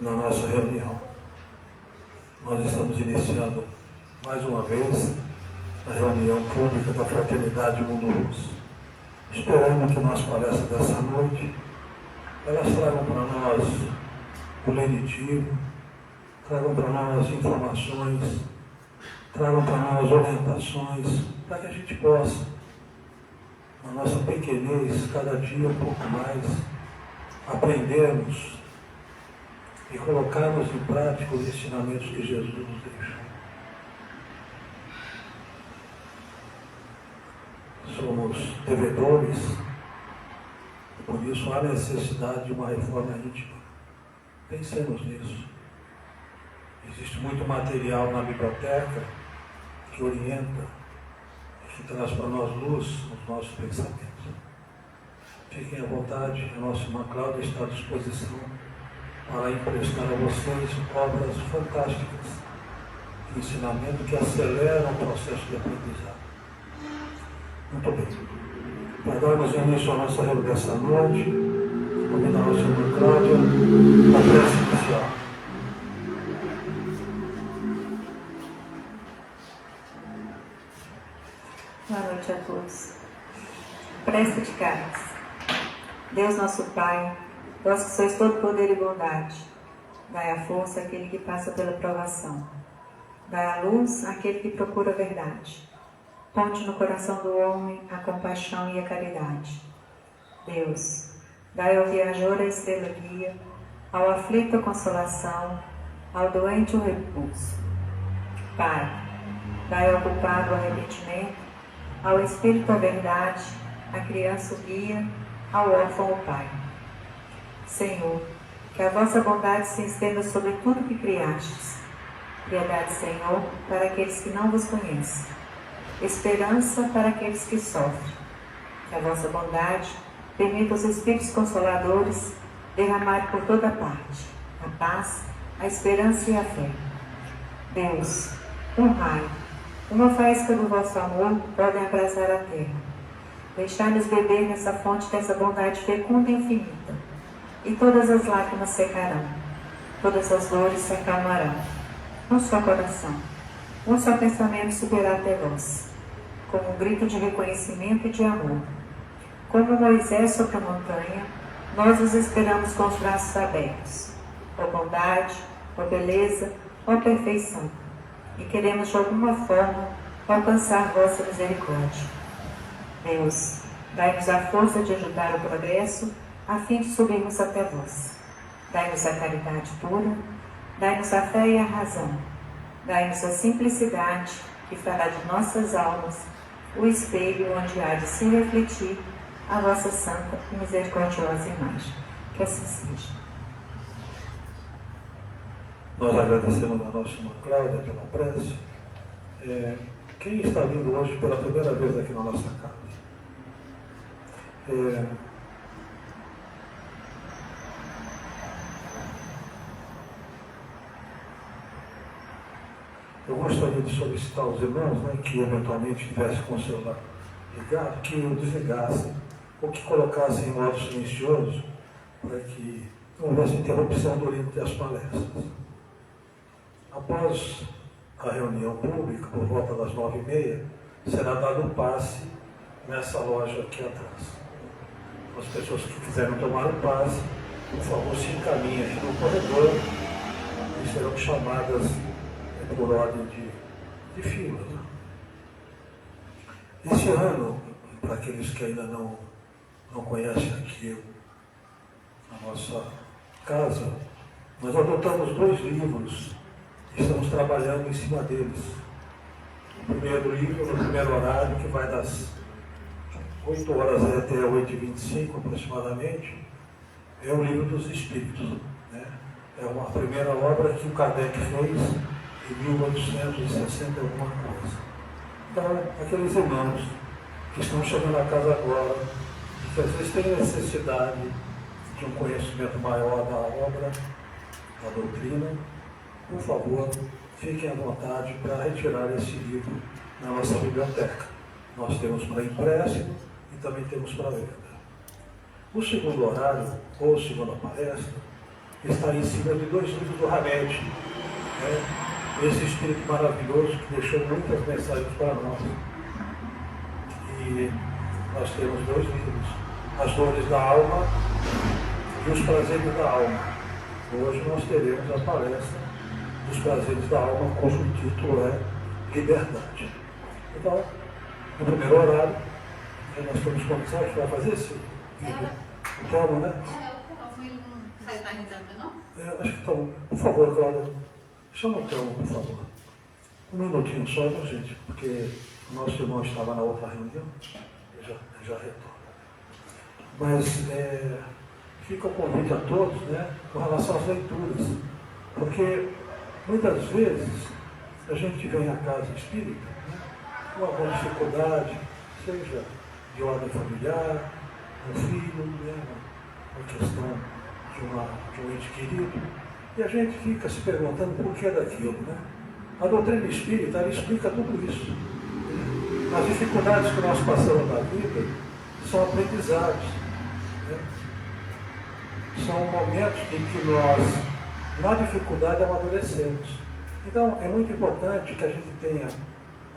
na nossa reunião. Nós estamos iniciando mais uma vez a reunião pública da Fraternidade Mundo Luz. Esperando que nas palestras dessa noite elas tragam para nós o lenitivo, tragam para nós informações, tragam para nós orientações, para que a gente possa, na nossa pequenez, cada dia um pouco mais, aprendermos e colocarmos em prática os ensinamentos que Jesus nos deixou. Somos devedores, por isso há necessidade de uma reforma íntima. Pensemos nisso. Existe muito material na biblioteca que orienta, que traz para nós luz nos nossos pensamentos. Fiquem à vontade, a nossa irmã Cláudia está à disposição para emprestar a vocês obras fantásticas de ensinamento que aceleram o processo de aprendizado. Muito bem. Para darmos início à nossa reunião dessa noite, convido a nossa irmã Cláudia para a prece inicial. Boa noite a todos. Prece de cartas. Deus nosso Pai, vós que sois todo poder e bondade, dai a força àquele que passa pela provação. Dai a luz àquele que procura a verdade. Ponte no coração do homem a compaixão e a caridade. Deus, dai ao viajor a estrela guia, ao aflito a consolação, ao doente o repouso. Pai, dai ao culpado o arrependimento, ao espírito a verdade, à criança o guia, ao órfão o Pai. Senhor, que a vossa bondade se estenda sobre tudo que criastes. Piedade, Senhor, para aqueles que não vos conhecem. Esperança para aqueles que sofrem. Que a vossa bondade permita os Espíritos Consoladores derramarem por toda parte a paz, a esperança e a fé. Deus, um raio, uma faísca do vosso amor podem abrasar a terra. Deixai-nos beber nessa fonte dessa bondade fecunda e infinita, e todas as lágrimas secarão, todas as dores se acalmarão. Um só coração, um só pensamento subirá até vós, como um grito de reconhecimento e de amor. Como Moisés sobre a montanha, nós os esperamos com os braços abertos. Ó bondade, ó beleza, ó perfeição. E queremos de alguma forma alcançar vossa misericórdia. Deus, dai-nos a força de ajudar o progresso, a fim de subirmos até vós. Dai-nos a caridade pura, dai-nos a fé e a razão. Dai-nos a simplicidade que fará de nossas almas o espelho onde há de se refletir a vossa santa e misericordiosa imagem. Que assim seja. Nós agradecemos a nossa irmã Cláudia pela prece. Quem está vindo hoje pela primeira vez aqui na nossa casa? Eu gostaria de solicitar aos irmãos, que eventualmente tivessem com o celular ligado, que o desligassem ou que colocassem em modo silencioso para que não houvesse interrupção durante as palestras. Após a reunião pública, por volta das 9h30, será dado um passe nessa loja aqui atrás. As pessoas que quiserem tomar o passe, por favor, se encaminhem aqui no corredor e serão chamadas por ordem de fila. Esse ano, para aqueles que ainda não conhecem aqui a nossa casa, nós adotamos 2 livros e estamos trabalhando em cima deles. O primeiro livro, no primeiro horário, que vai das 8 horas até 8h25 aproximadamente, é o Livro dos Espíritos. É uma primeira obra que o Kardec fez em 1860 alguma coisa. Então, aqueles irmãos que estão chegando à casa agora, que às vezes têm necessidade de um conhecimento maior da obra, da doutrina, por favor, fiquem à vontade para retirar esse livro na nossa biblioteca. Nós temos para empréstimo e também temos para venda. O segundo horário, ou segunda palestra, está em cima de 2 livros do Hamed, né? Esse espírito maravilhoso que deixou muitas mensagens para nós. E nós temos 2 livros, As Dores da Alma e Os Prazeres da Alma. Hoje nós teremos a palestra dos Prazeres da Alma, cujo título é Liberdade. Então, no primeiro horário, nós estamos conversando, a gente vai fazer esse vídeo. Toma, né? Você está ainda, não? Acho que estão. Por favor, Cláudia, chama o Telmo, por favor. Um minutinho só, tá, gente? Porque o nosso irmão estava na outra reunião, ele já retorna. Mas fica o convite a todos, né, com relação às leituras. Porque muitas vezes a gente vem à casa espírita, né, com alguma dificuldade, seja de ordem familiar, um filho, né, uma questão de um ente querido, e a gente fica se perguntando por que daquilo, né? A doutrina espírita, ela explica tudo isso. As dificuldades que nós passamos na vida são aprendizados, né? São momentos em que nós, na dificuldade, amadurecemos. Então, é muito importante que a gente tenha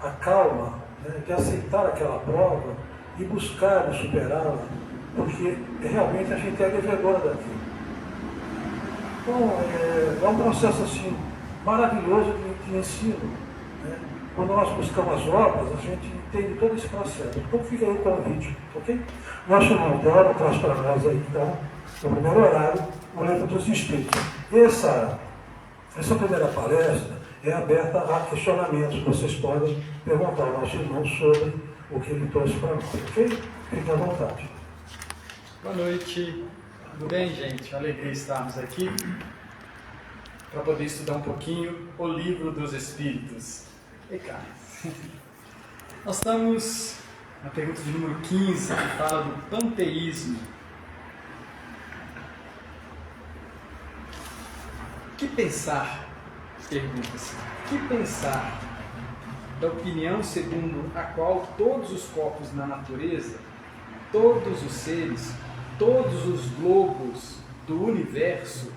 a calma, né, de aceitar aquela prova e buscar superá-la, porque realmente a gente é devedora daquilo. Então, é um processo assim, maravilhoso de ensino, né? Quando nós buscamos as obras, a gente entende todo esse processo. Então fica aí o convite, ok? Nosso irmão Teodoro traz para nós aí, então, no primeiro horário, o Livro dos Espíritos. Essa primeira palestra é aberta a questionamentos. Vocês podem perguntar ao nosso irmão sobre o que ele trouxe para nós, ok? Fique à vontade. Boa noite, tudo bem, gente? Alegria estarmos aqui para poder estudar um pouquinho o Livro dos Espíritos. E cá, nós estamos na pergunta de número 15, que fala do panteísmo. O que pensar? Pergunta-se. O que pensar da opinião segundo a qual todos os corpos na natureza, todos os seres, todos os globos do universo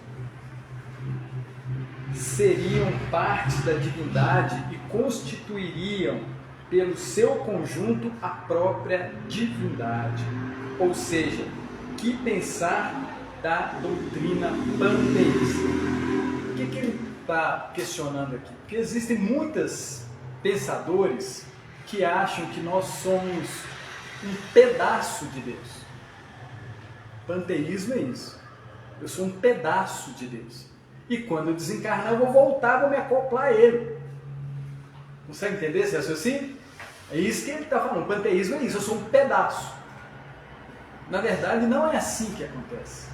seriam parte da divindade e constituiriam, pelo seu conjunto, a própria divindade? Ou seja, que pensar da doutrina panteísta? O que ele está questionando aqui? Porque existem muitos pensadores que acham que nós somos um pedaço de Deus. Panteísmo é isso. Eu sou um pedaço de Deus. E quando eu desencarnar, eu vou voltar, vou me acoplar a Ele. Consegue entender esse raciocínio? É isso que ele está falando. O panteísmo é isso. Eu sou um pedaço. Na verdade, não é assim que acontece.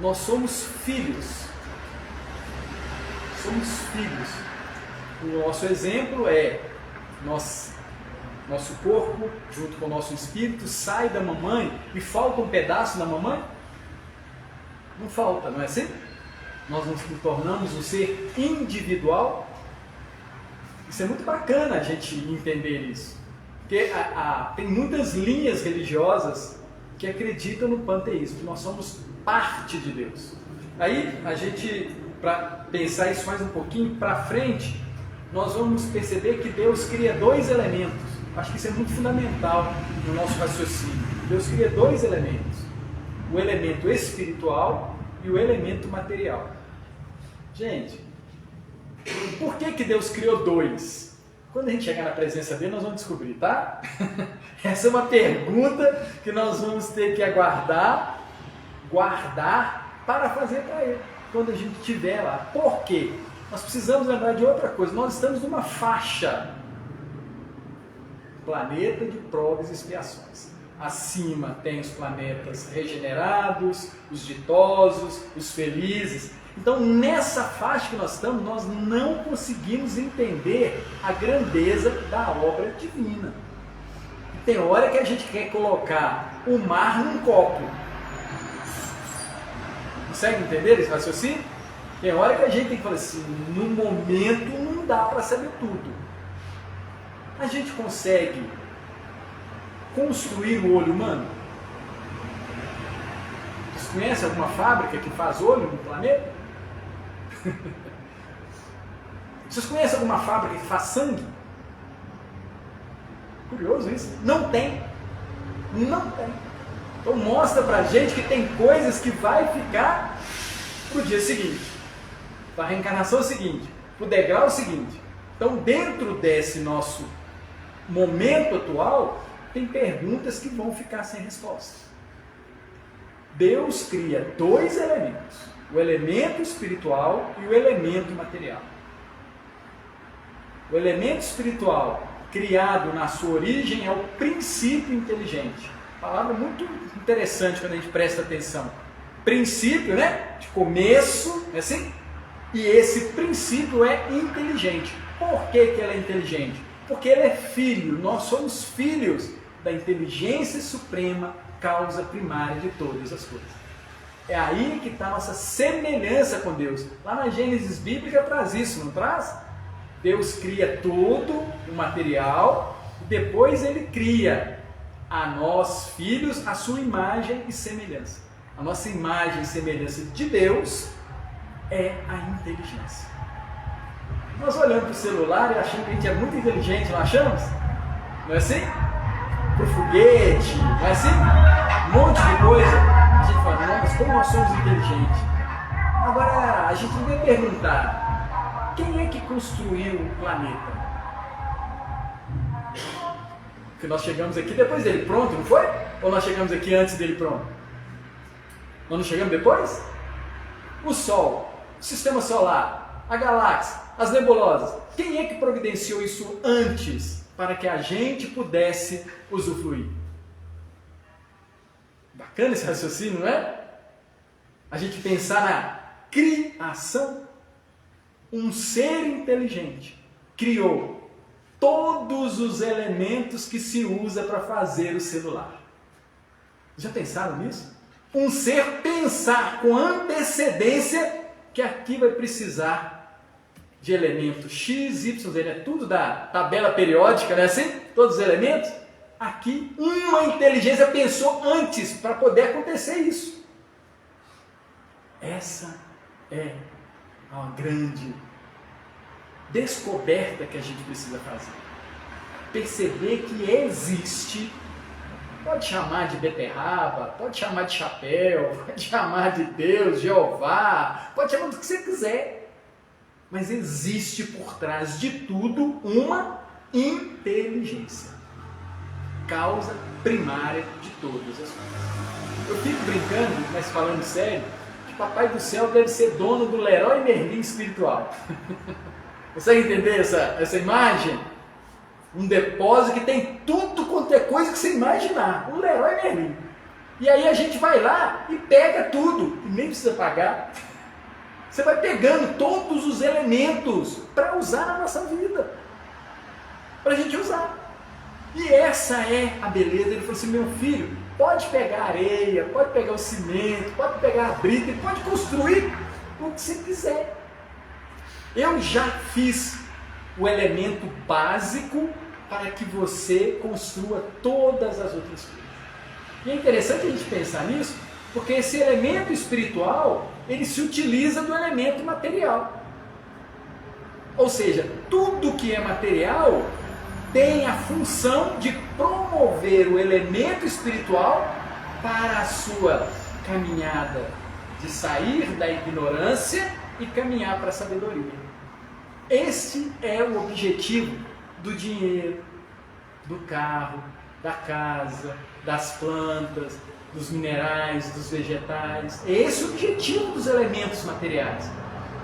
Nós somos filhos. Somos filhos. O nosso exemplo é nosso corpo, junto com o nosso espírito, sai da mamãe e falta um pedaço da mamãe? Não falta, não é assim? Nós nos tornamos um ser individual. Isso é muito bacana a gente entender isso. Porque tem muitas linhas religiosas que acreditam no panteísmo, que nós somos parte de Deus. Aí a gente, para pensar isso mais um pouquinho para frente, nós vamos perceber que Deus cria 2 elementos. Acho que isso é muito fundamental no nosso raciocínio. Deus cria 2 elementos: o elemento espiritual e o elemento material. Gente, por que Deus criou 2? Quando a gente chegar na presença dele, nós vamos descobrir, tá? Essa é uma pergunta que nós vamos ter que guardar para fazer para ele, quando a gente estiver lá. Por quê? Nós precisamos lembrar de outra coisa. Nós estamos numa faixa, planeta de provas e expiações. Acima tem os planetas regenerados, os ditosos, os felizes. Então, nessa faixa que nós estamos, nós não conseguimos entender a grandeza da obra divina. Tem hora que a gente quer colocar o mar num copo. Consegue entender esse raciocínio? Tem hora que a gente tem que falar assim, no momento não dá para saber tudo. A gente consegue construir o olho humano? Vocês conhecem alguma fábrica que faz olho no planeta? Vocês conhecem alguma fábrica que faz sangue? Curioso isso. Não tem. Não tem. Então mostra pra gente que tem coisas que vai ficar pro dia seguinte. Para a reencarnação seguinte. Pro degrau seguinte. Então dentro desse nosso momento atual, tem perguntas que vão ficar sem resposta. Deus cria dois elementos. O elemento espiritual e o elemento material. O elemento espiritual, criado na sua origem, é o princípio inteligente. Palavra muito interessante quando a gente presta atenção. Princípio, né? De começo, é assim? E esse princípio é inteligente. Por que que ele é inteligente? Porque ele é filho. Nós somos filhos da inteligência suprema, causa primária de todas as coisas. É aí que está a nossa semelhança com Deus. Lá na Gênesis bíblica traz isso, não traz? Deus cria tudo, o material, e depois ele cria a nós, filhos, a sua imagem e semelhança. A nossa imagem e semelhança de Deus é a inteligência. Nós olhamos para o celular e achamos que a gente é muito inteligente, não achamos? Não é assim? Para o foguete, não é assim? Um monte de coisa. A gente fala, nossa, como nós somos inteligentes. Agora, a gente vai perguntar, quem é que construiu o planeta? Porque nós chegamos aqui depois dele pronto, não foi? Ou nós chegamos aqui antes dele pronto? Nós não chegamos depois? O Sol, o Sistema Solar, a galáxia, as nebulosas. Quem é que providenciou isso antes para que a gente pudesse usufruir? Bacana esse raciocínio, não é? A gente pensar na criação. Um ser inteligente criou todos os elementos que se usa para fazer o celular. Já pensaram nisso? Um ser pensar com antecedência que aqui vai precisar de elementos X, Y, Z, é tudo da tabela periódica, não é assim? Todos os elementos. Aqui, uma inteligência pensou antes para poder acontecer isso. Essa é uma grande descoberta que a gente precisa fazer. Perceber que existe, pode chamar de beterraba, pode chamar de chapéu, pode chamar de Deus, Jeová, pode chamar do que você quiser, mas existe por trás de tudo uma inteligência, causa primária de todas as coisas. Eu fico brincando, mas falando sério, que Papai do Céu deve ser dono do Leroy Merlin espiritual. Consegue entender essa imagem? Um depósito que tem tudo quanto é coisa que você imaginar. Um Leroy Merlin. E aí a gente vai lá e pega tudo. E nem precisa pagar. Você vai pegando todos os elementos para usar na nossa vida. Para a gente usar. E essa é a beleza. Ele falou assim, meu filho, pode pegar areia, pode pegar o cimento, pode pegar a brita, pode construir o que você quiser. Eu já fiz o elemento básico para que você construa todas as outras coisas. E é interessante a gente pensar nisso, porque esse elemento espiritual, ele se utiliza do elemento material. Ou seja, tudo que é material tem a função de promover o elemento espiritual para a sua caminhada de sair da ignorância e caminhar para a sabedoria. Este é o objetivo do dinheiro, do carro, da casa, das plantas, dos minerais, dos vegetais. Esse é o objetivo dos elementos materiais.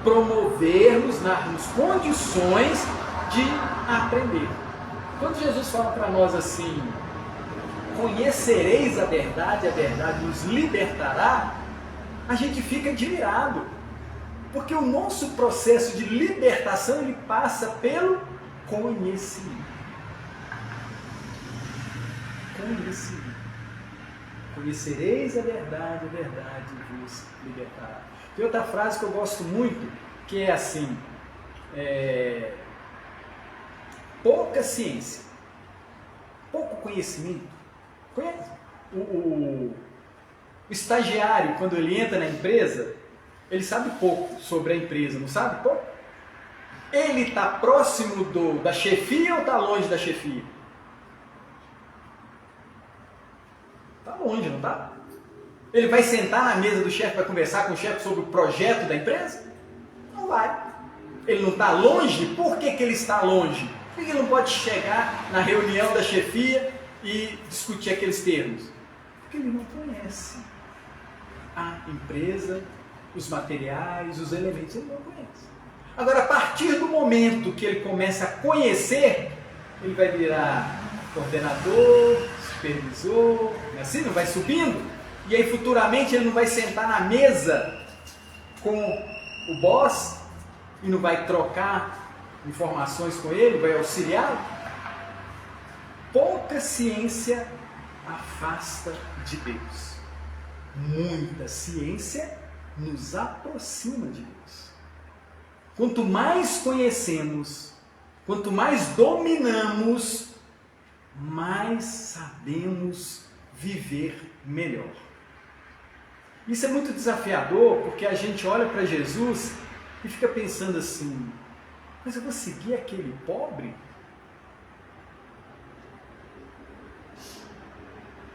Promover-nos, dar-nos condições de aprender. Quando Jesus fala para nós assim, conhecereis a verdade nos libertará, a gente fica admirado. Porque o nosso processo de libertação, ele passa pelo conhecimento. Conhecimento. Conhecereis a verdade vos libertará. Tem outra frase que eu gosto muito, que é assim, pouca ciência, pouco conhecimento. Conhece? O estagiário, quando ele entra na empresa, ele sabe pouco sobre a empresa, não sabe pouco? Ele está próximo da chefia ou está longe da chefia? Está longe, não está? Ele vai sentar na mesa do chefe para conversar com o chefe sobre o projeto da empresa? Não vai. Ele não está longe? Por que ele está longe? Por que ele não pode chegar na reunião da chefia e discutir aqueles termos? Porque ele não conhece a empresa, os materiais, os elementos, ele não conhece. Agora, a partir do momento que ele começa a conhecer, ele vai virar coordenador, supervisor, assim, não vai subindo, e aí futuramente ele não vai sentar na mesa com o boss e não vai trocar informações com ele, vai auxiliá-lo. Pouca ciência afasta de Deus. Muita ciência nos aproxima de Deus. Quanto mais conhecemos, quanto mais dominamos, mais sabemos viver melhor. Isso é muito desafiador, porque a gente olha para Jesus e fica pensando assim, mas eu vou seguir aquele pobre?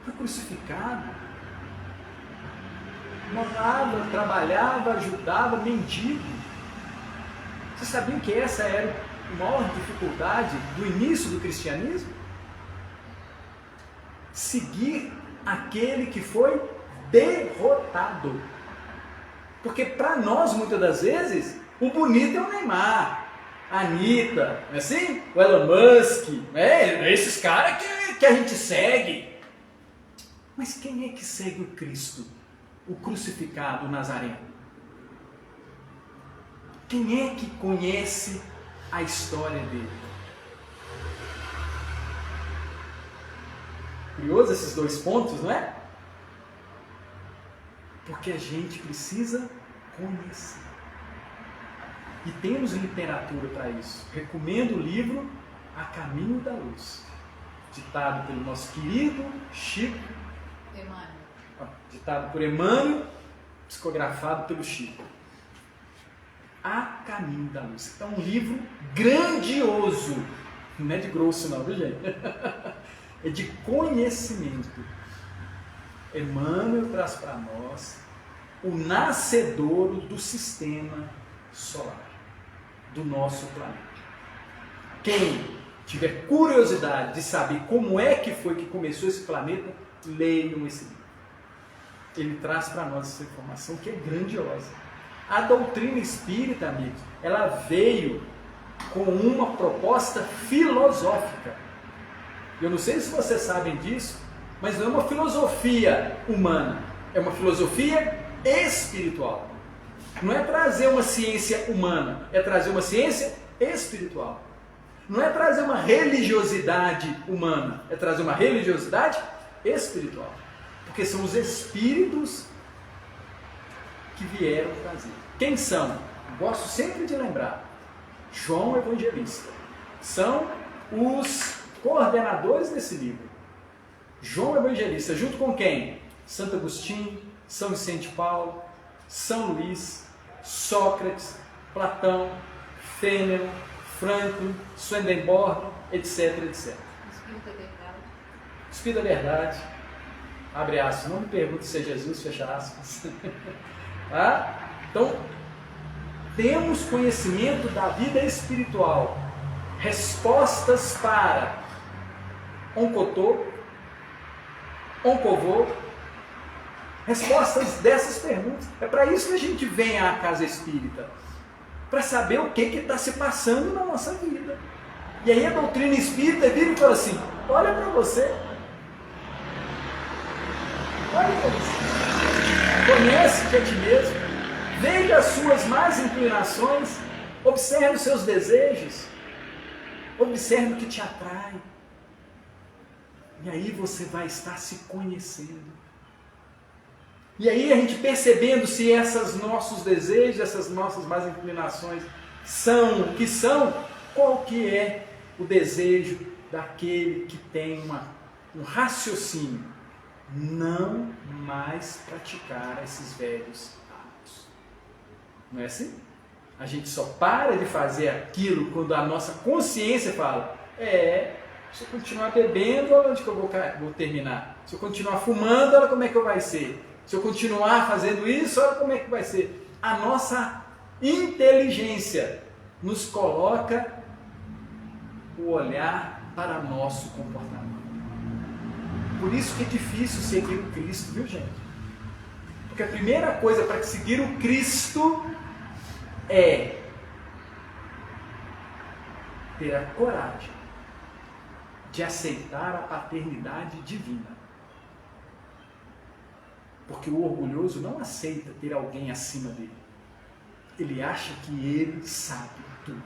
Foi crucificado, morava, trabalhava, ajudava, mendigo. Vocês sabiam que essa era a maior dificuldade do início do cristianismo? Seguir aquele que foi derrotado. Porque para nós, muitas das vezes, o bonito é o Neymar, a Anitta, não é assim? O Elon Musk, esses caras que a gente segue. Mas quem é que segue o Cristo, o crucificado, o Nazareno? Quem é que conhece a história dele? Curioso esses dois pontos, não é? Porque a gente precisa conhecer. E temos literatura para isso. Recomendo o livro A Caminho da Luz, ditado pelo nosso querido Chico Emmanuel. Ditado por Emmanuel, psicografado pelo Chico. A Caminho da Luz. É um livro grandioso. Não é de grosso não, viu gente? É de conhecimento. Emmanuel traz para nós o nascedouro do sistema solar, do nosso planeta. Quem tiver curiosidade de saber como é que foi que começou esse planeta, leiam esse livro. Ele traz para nós essa informação que é grandiosa. A doutrina espírita, amigos, ela veio com uma proposta filosófica. Eu não sei se vocês sabem disso, mas não é uma filosofia humana, é uma filosofia espiritual. Não é trazer uma ciência humana, é trazer uma ciência espiritual. Não é trazer uma religiosidade humana, é trazer uma religiosidade espiritual. Porque são os espíritos que vieram trazer. Quem são? Gosto sempre de lembrar. João Evangelista. São os coordenadores desse livro. João Evangelista, junto com quem? Santo Agostinho, São Vicente Paulo, São Luís, Sócrates, Platão, Fênelon, Franklin, Swedenborg, etc, etc. Espírito da Verdade. Espírito da Verdade. Abre aspas. Não me pergunte se é Jesus, fecha aspas. Tá? Então, temos conhecimento da vida espiritual. Respostas para Oncotô, Oncovô, respostas dessas perguntas. É para isso que a gente vem à casa espírita, para saber o que está se passando na nossa vida. E aí a doutrina espírita vira e fala assim: olha para você, olha para você, conhece-te a ti mesmo, veja as suas más inclinações, observe os seus desejos, observe o que te atrai. E aí você vai estar se conhecendo. E aí a gente percebendo se esses nossos desejos, essas nossas más inclinações são o que são, qual que é o desejo daquele que tem um raciocínio não mais praticar esses velhos hábitos. Não é assim? A gente só para de fazer aquilo quando a nossa consciência fala: se eu continuar bebendo, olha onde que eu vou terminar. Se eu continuar fumando, olha como é que vai ser. Se eu continuar fazendo isso, olha como é que vai ser. A nossa inteligência nos coloca o olhar para nosso comportamento. Por isso que é difícil seguir o Cristo, viu, gente? Porque a primeira coisa para seguir o Cristo é ter a coragem de aceitar a paternidade divina. Porque o orgulhoso não aceita ter alguém acima dele. Ele acha que ele sabe tudo.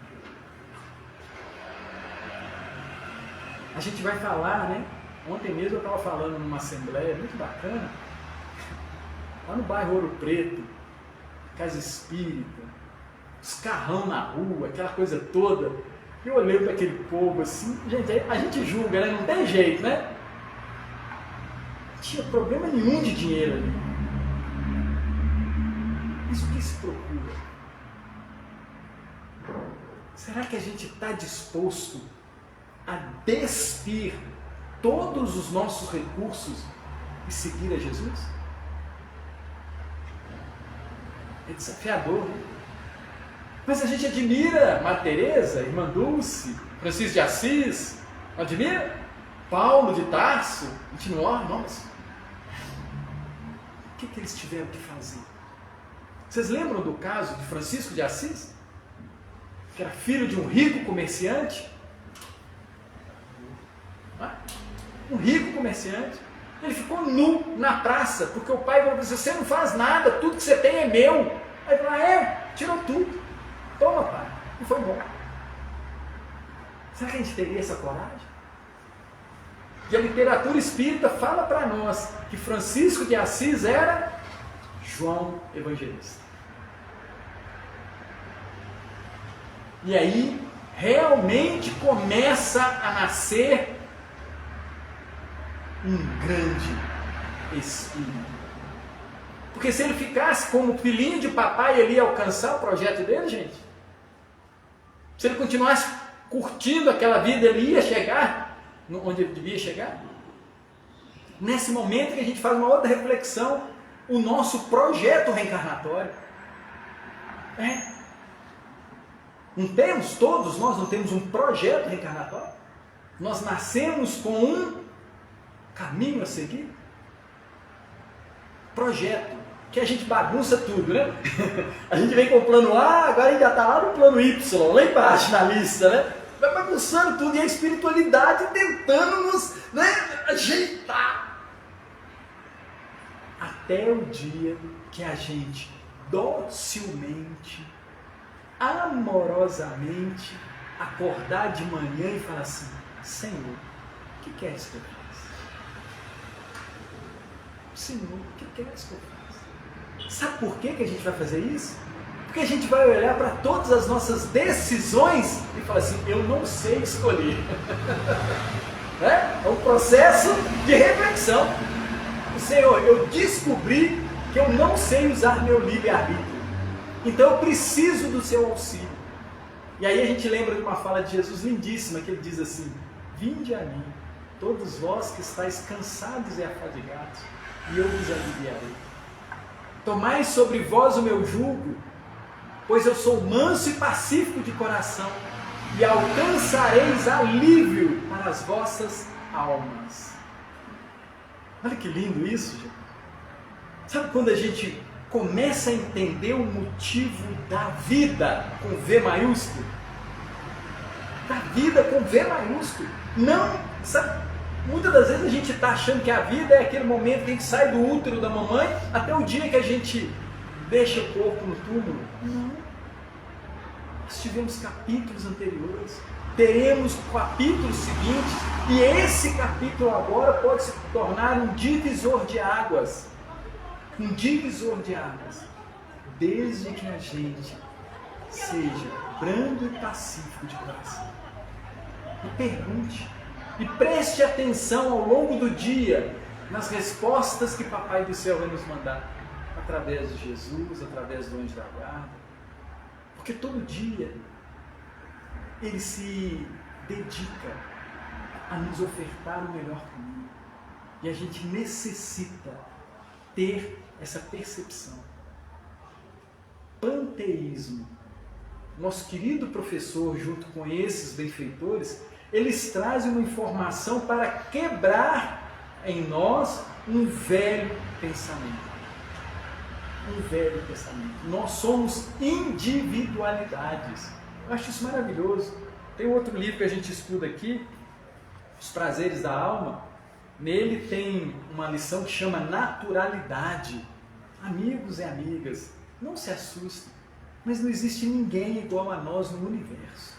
A gente vai falar, né? Ontem mesmo eu estava falando numa assembleia muito bacana, lá no bairro Ouro Preto, casa espírita, os carrão na rua, aquela coisa toda. Eu olhei para aquele povo assim, gente, a gente julga, né? Não tem jeito, né? Não tinha problema nenhum de dinheiro ali. Mas o que se procura? Será que a gente está disposto a despir todos os nossos recursos e seguir a Jesus? É desafiador, né? Mas a gente admira Madre Teresa, Irmã Dulce, Francisco de Assis, não admira? Paulo de Tarso, a gente não olha, nossa. O que eles tiveram que fazer? Vocês lembram do caso de Francisco de Assis? Que era filho de um rico comerciante? Um rico comerciante. Ele ficou nu na praça, porque o pai falou: você não faz nada, tudo que você tem é meu. Aí ele falou: tirou tudo. Toma, pai. E foi bom. Será que a gente teria essa coragem? E a literatura espírita fala para nós que Francisco de Assis era João Evangelista. E aí realmente começa a nascer um grande espírito. Porque se ele ficasse como filhinho de papai, ele ia alcançar o projeto dele, gente. Se ele continuasse curtindo aquela vida, ele ia chegar onde ele devia chegar. Nesse momento que a gente faz uma outra reflexão, o nosso projeto reencarnatório. Não temos, todos nós não temos um projeto reencarnatório? Nós nascemos com um caminho a seguir? Projeto, que a gente bagunça tudo, né? A gente vem com o plano A, agora a gente já está lá no plano Y, lá embaixo na lista, né? Vai bagunçando tudo, e a espiritualidade tentando nos, né, ajeitar. Até o dia que a gente docilmente, amorosamente, acordar de manhã e falar assim: Senhor, o que queres que eu faça? Senhor, o que queres que eu faça? Sabe por que a gente vai fazer isso? Porque a gente vai olhar para todas as nossas decisões e falar assim: eu não sei escolher. É um processo de reflexão. Senhor, eu descobri que eu não sei usar meu livre-arbítrio. Então eu preciso do seu auxílio. E aí a gente lembra de uma fala de Jesus lindíssima, que ele diz assim: vinde a mim, todos vós que estáis cansados e afadigados, e eu vos aliviarei. Tomai sobre vós o meu jugo, pois eu sou manso e pacífico de coração, e alcançareis alívio para as vossas almas. Olha que lindo isso, gente. Sabe quando a gente começa a entender o motivo da vida com V maiúsculo? Da vida com V maiúsculo. Não, sabe? Muitas das vezes a gente está achando que a vida é aquele momento que a gente sai do útero da mamãe até o dia que a gente deixa o corpo no túmulo. Não. Nós tivemos capítulos anteriores, teremos capítulos seguintes, e esse capítulo agora pode se tornar um divisor de águas. Um divisor de águas. Desde que a gente seja brando e pacífico de coração. E pergunte. E preste atenção ao longo do dia nas respostas que Papai do Céu vai nos mandar, através de Jesus, através do anjo da guarda. Porque todo dia Ele se dedica a nos ofertar o melhor caminho. E a gente necessita ter essa percepção. Panteísmo. Nosso querido professor, junto com esses benfeitores, eles trazem uma informação para quebrar em nós um velho pensamento. Um velho pensamento. Nós somos individualidades. Eu acho isso maravilhoso. Tem outro livro que a gente estuda aqui, Os Prazeres da Alma. Nele tem uma lição que chama naturalidade. Amigos e amigas, não se assustem, mas não existe ninguém igual a nós no universo.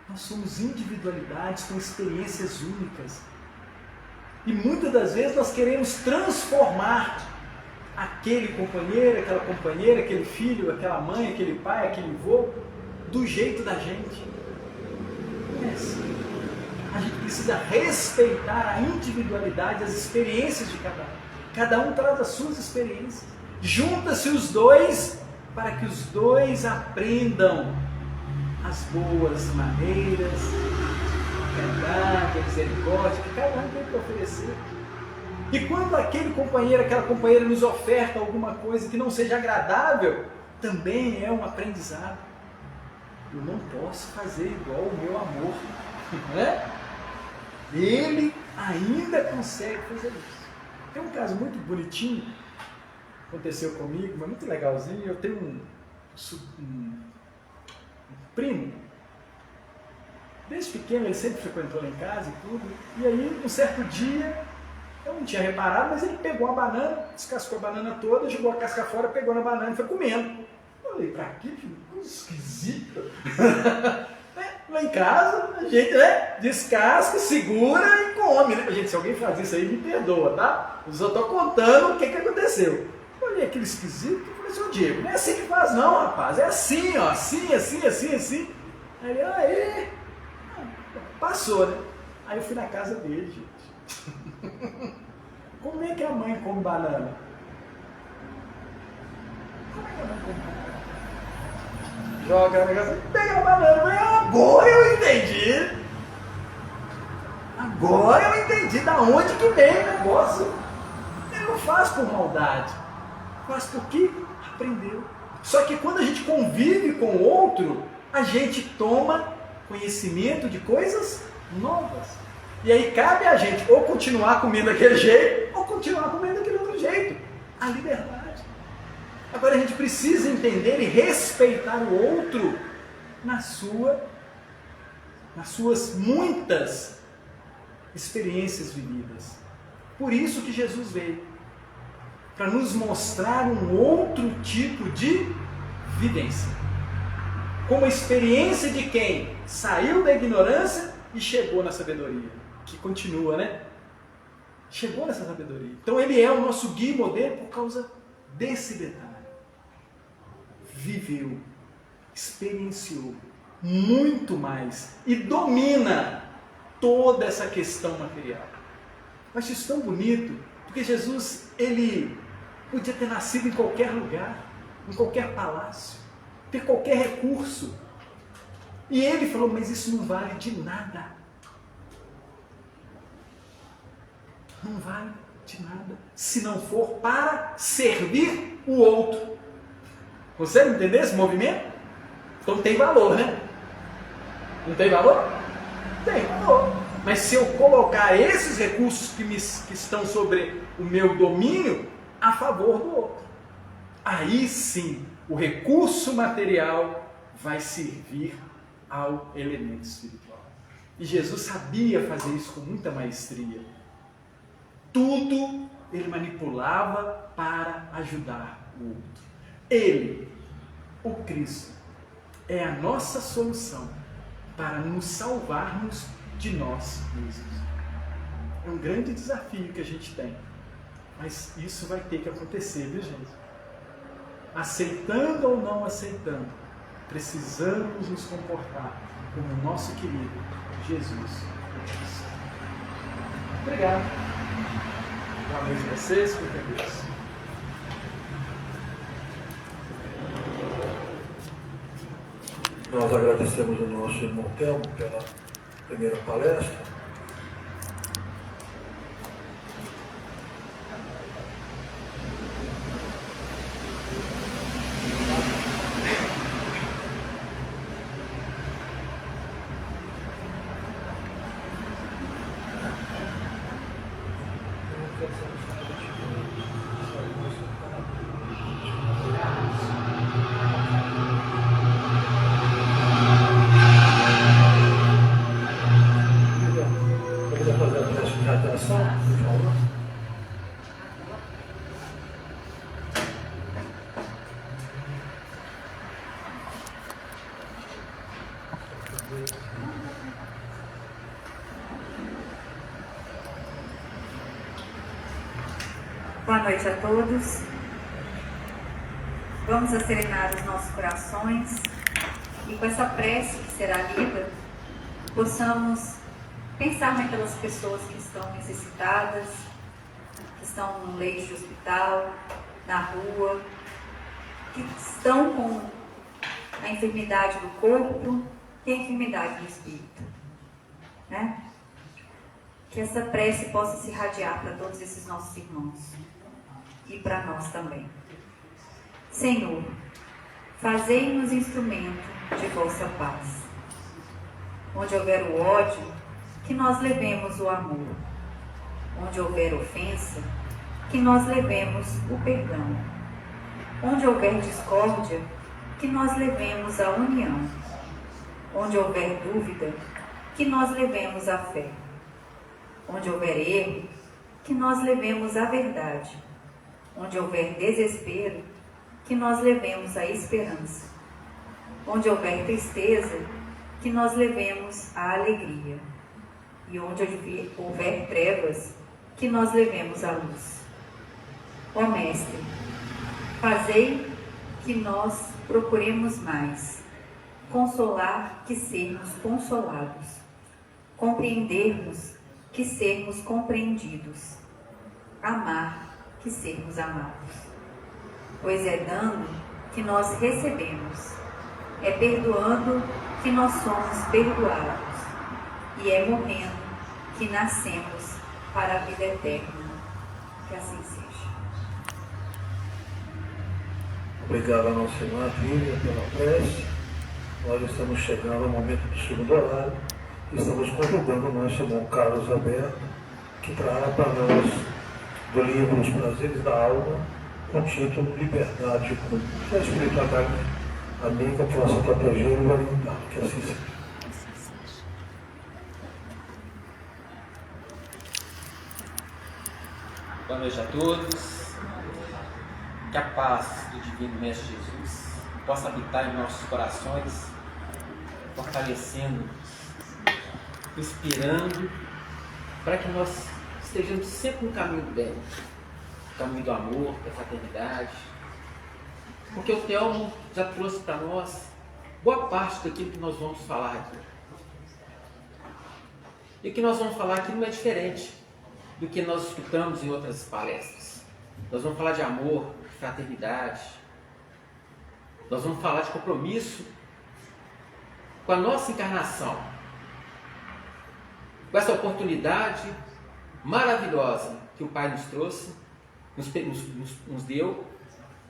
Nós somos individualidades com experiências únicas. E muitas das vezes nós queremos transformar aquele companheiro, aquela companheira, aquele filho, aquela mãe, aquele pai, aquele avô, do jeito da gente. Não é assim. A gente precisa respeitar a individualidade, as experiências de cada um. Cada um traz as suas experiências. Junta-se os dois para que os dois aprendam as boas maneiras, a verdade, a misericórdia que cada um tem que oferecer. E quando aquele companheiro, aquela companheira nos oferta alguma coisa que não seja agradável, também é um aprendizado. Eu não posso fazer igual o meu amor, né? Ele ainda consegue fazer isso. Tem um caso muito bonitinho, aconteceu comigo, mas muito legalzinho. Eu tenho um primo, desde pequeno ele sempre frequentou lá em casa e tudo, e aí um certo dia, eu não tinha reparado, mas ele pegou uma banana, descascou a banana toda, jogou a casca fora, pegou na banana e foi comendo. Eu falei, pra quê? Que coisa esquisita. Lá em casa, a gente descasca, segura e come, né? Gente, se alguém faz isso aí, me perdoa, tá? Eu só estou contando o que aconteceu. Eu olhei aquele esquisito e falei assim, ô Diego, não é assim que faz não, rapaz. É assim, ó, assim. Aí ele, aê. Passou, né? Aí eu fui na casa dele, gente. Como é que a mãe come banana? Como é que a mãe come banana? Joga a negócio, pega a banana, mas agora eu entendi. Agora eu entendi da onde que vem o negócio. Ele não faz por maldade, faz porque aprendeu. Só que quando a gente convive com o outro, a gente toma conhecimento de coisas novas. E aí cabe a gente ou continuar comendo daquele jeito, ou continuar comendo daquele outro jeito. A liberdade. Agora a gente precisa entender e respeitar o outro nas suas muitas experiências vividas. Por isso que Jesus veio, para nos mostrar um outro tipo de vivência. Como a experiência de quem saiu da ignorância e chegou na sabedoria. Que continua, né? Chegou nessa sabedoria. Então ele é o nosso guia e modelo por causa desse detalhe. Viveu, experienciou muito mais e domina toda essa questão material. Eu acho isso tão bonito, porque Jesus, ele podia ter nascido em qualquer lugar, em qualquer palácio, ter qualquer recurso. E ele falou, mas isso não vale de nada. Não vale de nada, se não for para servir o outro. Consegue entender esse movimento? Então tem valor, né? Não tem valor? Tem valor. Mas se eu colocar esses recursos que estão sobre o meu domínio a favor do outro, aí sim o recurso material vai servir ao elemento espiritual. E Jesus sabia fazer isso com muita maestria. Tudo ele manipulava para ajudar o outro. Ele, o Cristo, é a nossa solução para nos salvarmos de nós mesmos. É um grande desafio que a gente tem, mas isso vai ter que acontecer, viu gente? Aceitando ou não aceitando, precisamos nos comportar como o nosso querido Jesus Cristo. Obrigado. Boa noite a vocês, fiquem com Deus. Nós agradecemos o nosso irmão Telmo pela primeira palestra. Poderia fazer a prece de radiação, por favor? Boa noite a todos. Vamos acerenar os nossos corações e com essa prece que será lida, possamos pensar naquelas pessoas que estão necessitadas, que estão no leito de hospital, na rua, que estão com a enfermidade do corpo e a enfermidade do espírito, né? Que essa prece possa se irradiar para todos esses nossos irmãos e para nós também. Senhor, fazei-nos instrumento de vossa paz. Onde houver o ódio, que nós levemos o amor. Onde houver ofensa, que nós levemos o perdão. Onde houver discórdia, que nós levemos a união. Onde houver dúvida, que nós levemos a fé. Onde houver erro, que nós levemos a verdade. Onde houver desespero, que nós levemos a esperança. Onde houver tristeza, que nós levemos a alegria. E onde houver trevas, que nós levemos a luz. Ó Mestre, fazei que nós procuremos mais consolar que sermos consolados, compreendermos que sermos compreendidos, amar que sermos amados. Pois é dando que nós recebemos, é perdoando que nós somos perdoados, e é morrendo que nascemos para a vida eterna. Que assim seja. Obrigado a nossa irmã Lília pela prece. Nós estamos chegando ao momento do segundo horário e estamos convidando o nosso irmão Carlos Alberto, que trará para nós do livro Os Prazeres da Alma, com o título Liberdade e Culto. Que a espiritualidade amiga possa proteger e orientar. Que assim seja. Boa noite a todos. Que a paz do Divino Mestre Jesus possa habitar em nossos corações, fortalecendo, inspirando, para que nós estejamos sempre no caminho do bem, no caminho do amor, da fraternidade. Porque o Telmo já trouxe para nós boa parte daquilo que nós vamos falar aqui. E o que nós vamos falar aqui não é diferente do que nós escutamos em outras palestras. Nós vamos falar de amor, de fraternidade. Nós vamos falar de compromisso com a nossa encarnação, com essa oportunidade maravilhosa que o Pai nos trouxe, nos deu,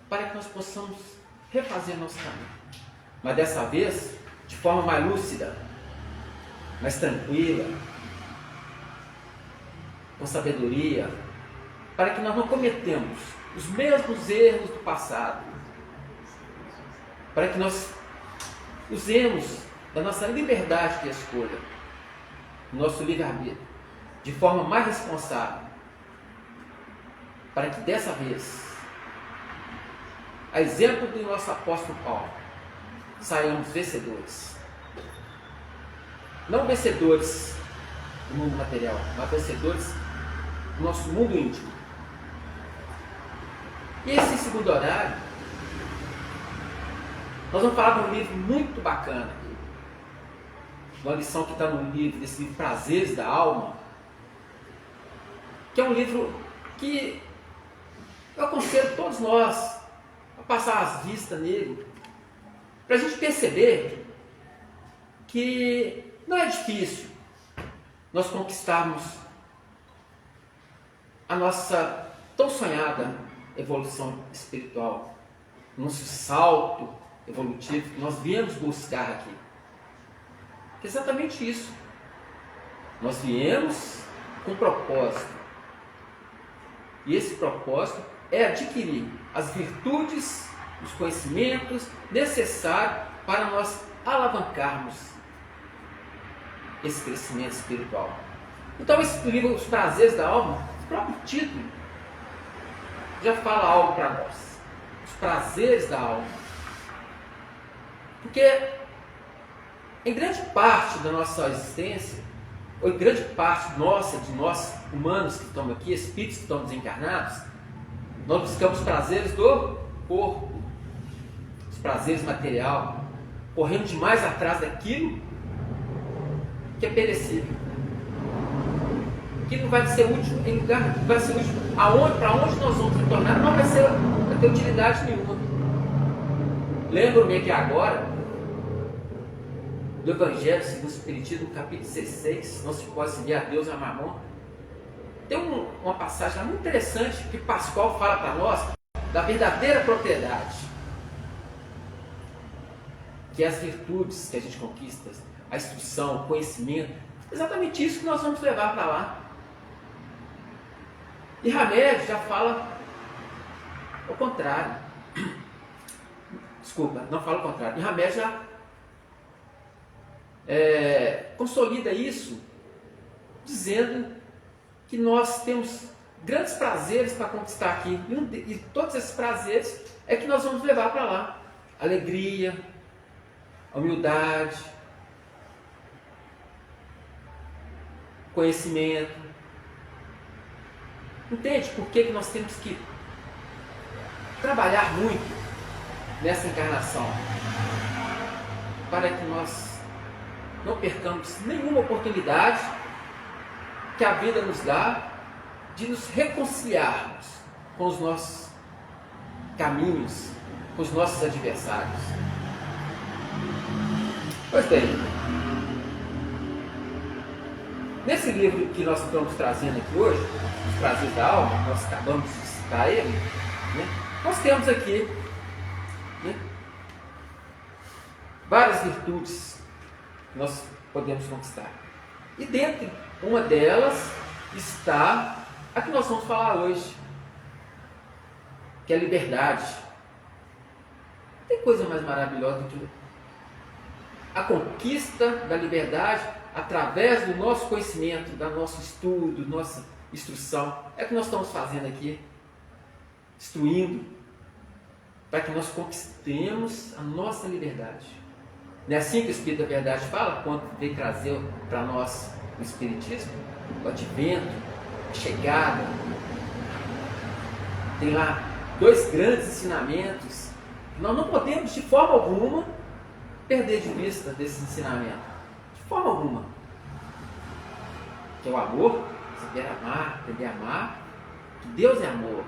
para que nós possamos refazer nosso caminho. Mas dessa vez, de forma mais lúcida, mais tranquila, com sabedoria, para que nós não cometemos os mesmos erros do passado, para que nós usemos da nossa liberdade de escolha, nosso livre-arbítrio, de forma mais responsável, para que dessa vez, a exemplo do nosso apóstolo Paulo, saiamos vencedores. Não vencedores do mundo material, mas vencedores do nosso mundo íntimo. E esse segundo horário, nós vamos falar de um livro muito bacana, uma lição que está no livro, desse livro Prazeres da Alma, que é um livro que eu aconselho todos nós a passar as vistas nele, para a gente perceber que não é difícil nós conquistarmos a nossa tão sonhada evolução espiritual, nosso salto evolutivo que nós viemos buscar aqui. É exatamente isso. Nós viemos com um propósito. E esse propósito é adquirir as virtudes, os conhecimentos necessários para nós alavancarmos esse crescimento espiritual. Então esse livro, Os Prazeres da Alma, o próprio título já fala algo para nós. Os prazeres da alma. Porque em grande parte da nossa existência, ou em grande parte nossa, de nós humanos que estamos aqui, espíritos que estamos encarnados, nós buscamos prazeres do corpo, os prazeres material, correndo demais atrás daquilo que é perecível, que não vai ser útil em lugar, vai ser útil para onde nós vamos retornar, não vai ter utilidade nenhuma. Lembro-me aqui agora do Evangelho segundo o Espiritismo, no capítulo 16, não se pode seguir a Deus e a Mamon. Tem uma passagem muito interessante que Pascoal fala para nós da verdadeira propriedade, que é as virtudes que a gente conquista, a instrução, o conhecimento, exatamente isso que nós vamos levar para lá. E Hamed já fala o contrário. Desculpa, não fala o contrário. E Hamed já consolida isso, dizendo que nós temos grandes prazeres para conquistar aqui. E todos esses prazeres é que nós vamos levar para lá. Alegria, humildade, conhecimento. Entende por que nós temos que trabalhar muito nessa encarnação? Para que nós não percamos nenhuma oportunidade que a vida nos dá de nos reconciliarmos com os nossos caminhos, com os nossos adversários. Pois bem, nesse livro que nós estamos trazendo aqui hoje, Os Prazeres da Alma, nós acabamos de citar ele, né? Nós temos aqui, né, várias virtudes que nós podemos conquistar. E dentre uma delas está a que nós vamos falar hoje, que é a liberdade. Tem coisa mais maravilhosa do que a conquista da liberdade através do nosso conhecimento, do nosso estudo, nossa instrução. É o que nós estamos fazendo aqui, instruindo, para que nós conquistemos a nossa liberdade. Não é assim que o Espírito da Verdade fala, quando veio trazer para nós o Espiritismo, o advento, a chegada. Tem lá 2 grandes ensinamentos que nós não podemos, de forma alguma, perder de vista desse ensinamento. De forma alguma. Que é o amor, saber amar, aprender a amar, que Deus é amor.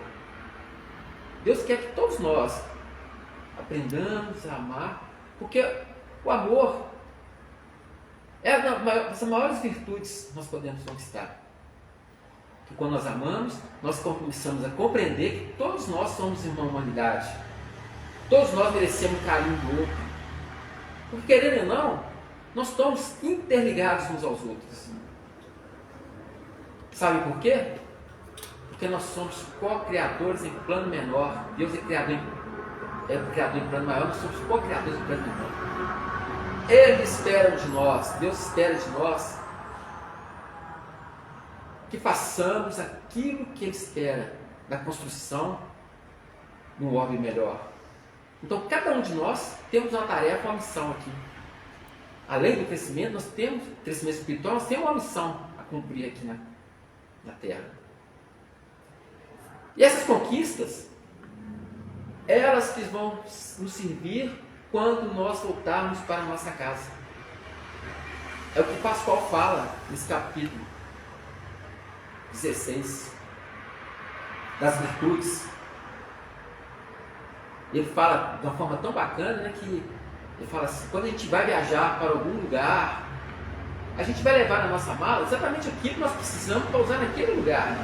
Deus quer que todos nós aprendamos a amar, porque o amor é uma das maiores virtudes que nós podemos conquistar. Que quando nós amamos, nós começamos a compreender que todos nós somos irmã humanidade. Todos nós merecemos o carinho do outro. Porque, querendo ou não, nós estamos interligados uns aos outros. Sabe por quê? Porque nós somos co-criadores em plano menor. Deus é criador em plano maior, nós somos co-criadores em plano menor. Ele espera de nós, Deus espera de nós que façamos aquilo que Ele espera da construção de um orbe melhor. Então, cada um de nós temos uma tarefa, uma missão aqui. Além do crescimento, nós temos crescimento espiritual, nós temos uma missão a cumprir aqui na Terra. E essas conquistas, elas que vão nos servir quando nós voltarmos para a nossa casa. É o que Pascoal fala nesse capítulo 16. das virtudes. Ele fala de uma forma tão bacana, né, que ele fala assim, quando a gente vai viajar para algum lugar, a gente vai levar na nossa mala exatamente aquilo que nós precisamos para usar naquele lugar.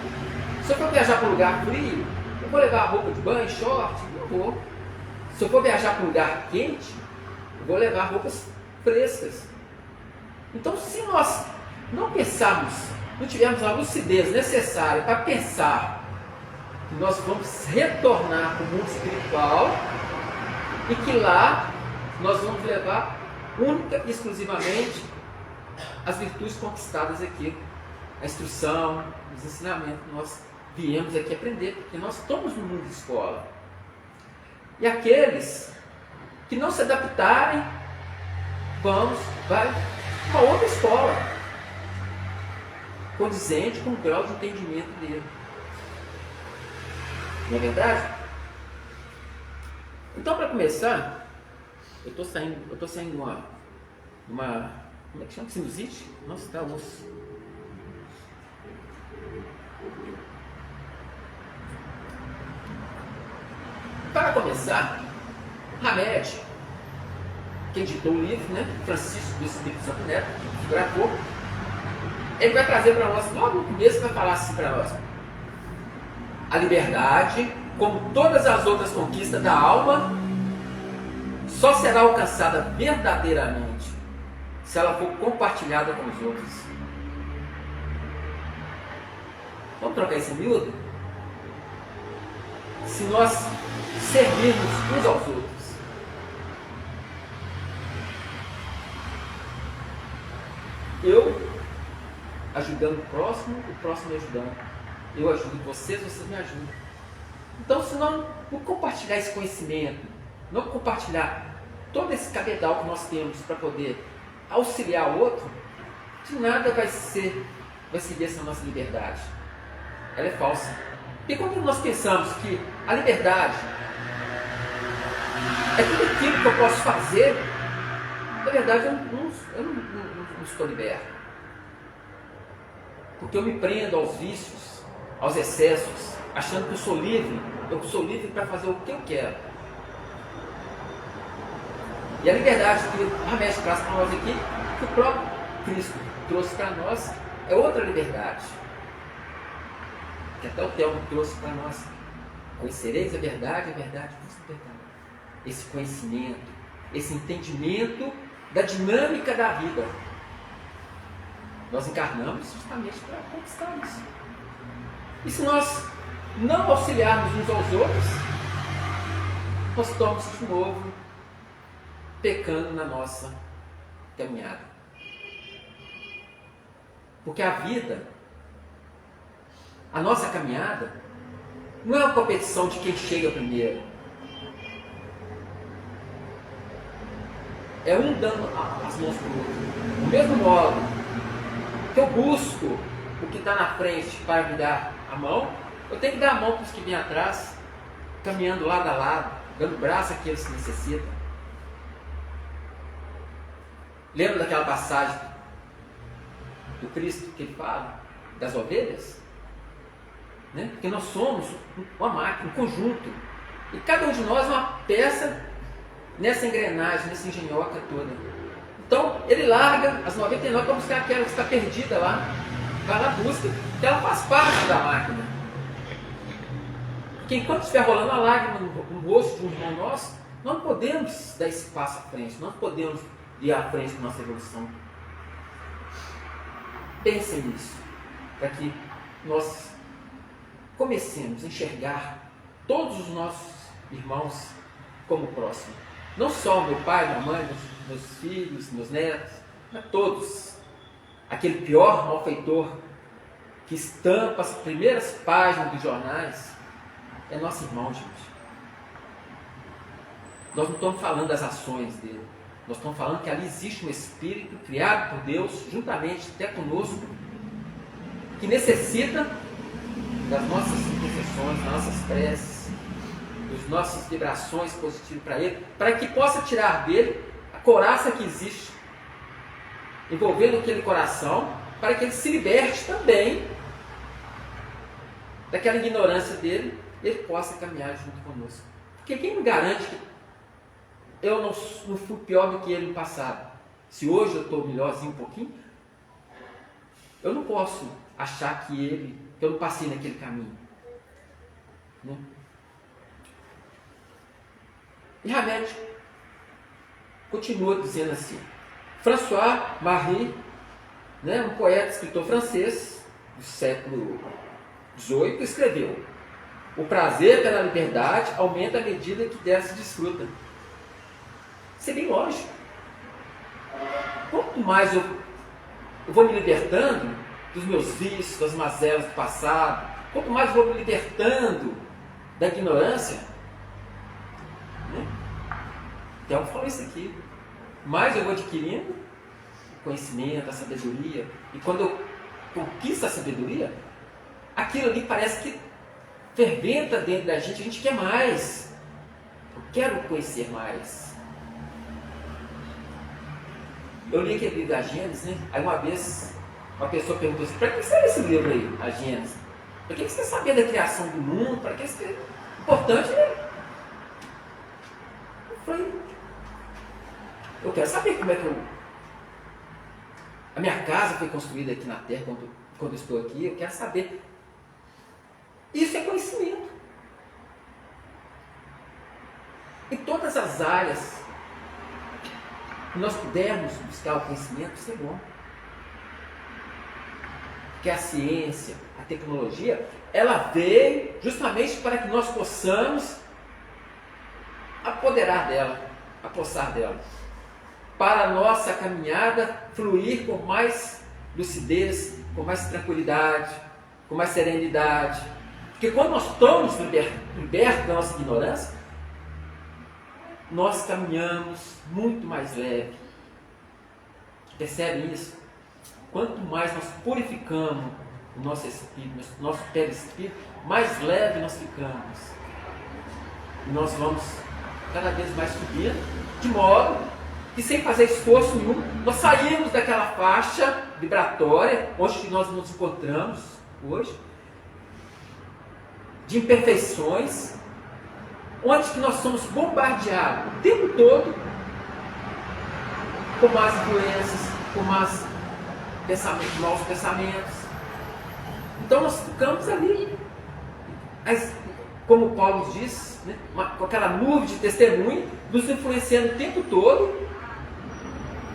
Se eu for viajar para um lugar frio, eu vou levar roupa de banho, short? Não vou. Se eu for viajar para um lugar quente, eu vou levar roupas frescas. Então, se nós não pensarmos, não tivermos a lucidez necessária para pensar que nós vamos retornar para o mundo espiritual e que lá nós vamos levar única e exclusivamente as virtudes conquistadas aqui, a instrução, os ensinamentos que nós viemos aqui aprender, porque nós estamos no mundo de escola. E aqueles que não se adaptarem, vai para outra escola, condizente com o grau de entendimento dele. Não é verdade? Então, para começar, eu estou saindo uma como é que chama? Sinusite? Nossa, está osso. Para começar, Hamed, quem editou o livro, né? Francisco do Espírito Santo Neto, que gravou, ele vai trazer para nós, logo no começo, vai falar assim para nós: a liberdade, como todas as outras conquistas da alma, só será alcançada verdadeiramente se ela for compartilhada com os outros. Vamos trocar esse miúdo? Se nós servirmos uns aos outros. Eu ajudando o próximo me ajudando. Eu ajudo vocês me ajudam. Então, se não compartilhar esse conhecimento, não compartilhar todo esse cabedal que nós temos para poder auxiliar o outro, de nada vai servir essa nossa liberdade. Ela é falsa. Porque quando nós pensamos que a liberdade é tudo aquilo que eu posso fazer, na verdade eu não estou liberto. Porque eu me prendo aos vícios, aos excessos, achando que eu sou livre para fazer o que eu quero. E a liberdade que o Hamed traz para nós aqui, que o próprio Cristo trouxe para nós, é outra liberdade. Que até o Telmo trouxe para nós. Conhecereis a verdade vos libertará. Esse conhecimento, esse entendimento da dinâmica da vida. Nós encarnamos justamente para conquistar isso. E se nós não auxiliarmos uns aos outros, nós estamos de novo pecando na nossa caminhada. Porque a vida, a nossa caminhada, não é uma competição de quem chega primeiro. É um dando as mãos para o outro. Do mesmo modo que eu busco o que está na frente para me dar a mão, eu tenho que dar a mão para os que vêm atrás, caminhando lado a lado, dando braço àqueles que necessitam. Lembra daquela passagem do Cristo que ele fala das ovelhas? Né? Porque nós somos uma máquina, um conjunto. E cada um de nós é uma peça nessa engrenagem, nessa engenhoca toda. Então, ele larga as 99 para buscar aquela que está perdida lá. Vai lá, busca, que ela faz parte da máquina. Porque enquanto estiver rolando a lágrima no rosto de um irmão nosso, não podemos dar esse passo à frente, não podemos ir à frente da nossa evolução. Pensem nisso, para que nós comecemos a enxergar todos os nossos irmãos como próximos. Não só meu pai, minha mãe, meus filhos, meus netos, mas todos. Aquele pior malfeitor que estampa as primeiras páginas dos jornais é nosso irmão, gente. Nós não estamos falando das ações dele. Nós estamos falando que ali existe um espírito criado por Deus, juntamente até conosco, que necessita das nossas intercessões, das nossas preces, das nossas vibrações positivas para ele, para que possa tirar dele a couraça que existe, envolvendo aquele coração, para que ele se liberte também daquela ignorância dele, ele possa caminhar junto conosco. Porque quem me garante que eu não fui pior do que ele no passado? Se hoje eu estou melhorzinho um pouquinho, eu não posso achar que eu não passei naquele caminho. Né? E Hamed continua dizendo assim: François Marie, né, um poeta, escritor francês do século XVIII, escreveu: o prazer pela liberdade aumenta à medida que dela se desfruta. Isso é bem lógico. Quanto mais eu vou me libertando dos meus vícios, das mazelas do passado, quanto mais eu vou me libertando da ignorância, né? Então falou isso aqui, mais eu vou adquirindo o conhecimento, a sabedoria, e quando eu conquisto a sabedoria, aquilo ali parece que ferventa dentro da gente, a gente quer mais. Eu quero conhecer mais. Eu li aquele livro da Gênesis, né? Aí uma vez uma pessoa perguntou assim: para que você lê esse livro aí, a Gênesis? Para que você quer saber da criação do mundo? Para que você quer... Importante é... Eu falei: eu quero saber como é que a minha casa foi construída aqui na Terra quando eu estou aqui. Eu quero saber. Isso é conhecimento. Em todas as áreas que nós pudermos buscar o conhecimento, isso é bom. Porque a ciência, a tecnologia, ela veio justamente para que nós possamos apoderar dela, apossar dela, para a nossa caminhada fluir com mais lucidez, com mais tranquilidade, com mais serenidade. Porque quando nós estamos libertos da nossa ignorância, nós caminhamos muito mais leve. Percebem isso? Quanto mais nós purificamos o nosso espírito, nosso perispírito, mais leve nós ficamos. E nós vamos cada vez mais subindo, de modo que, sem fazer esforço nenhum, nós saímos daquela faixa vibratória onde nós nos encontramos hoje, de imperfeições, onde que nós somos bombardeados o tempo todo com más influências, com maus pensamentos. Então nós ficamos ali, como Paulo diz, né, com aquela nuvem de testemunho, nos influenciando o tempo todo,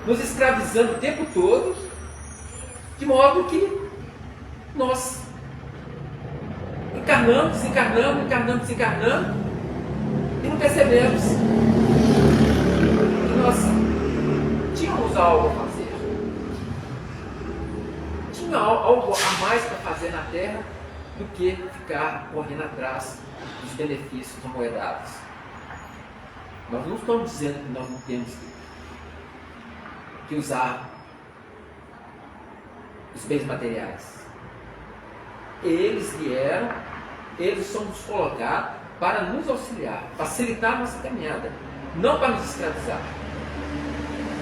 nos escravizando o tempo todo, de modo que nós encarnamos, e não percebemos que nós tínhamos algo a fazer. Tinha algo a mais para fazer na Terra do que ficar correndo atrás dos benefícios amoedados. Nós não estamos dizendo que nós não temos que usar os bens materiais. Eles vieram, eles são nos colocados para nos auxiliar, facilitar a nossa caminhada, não para nos escravizar.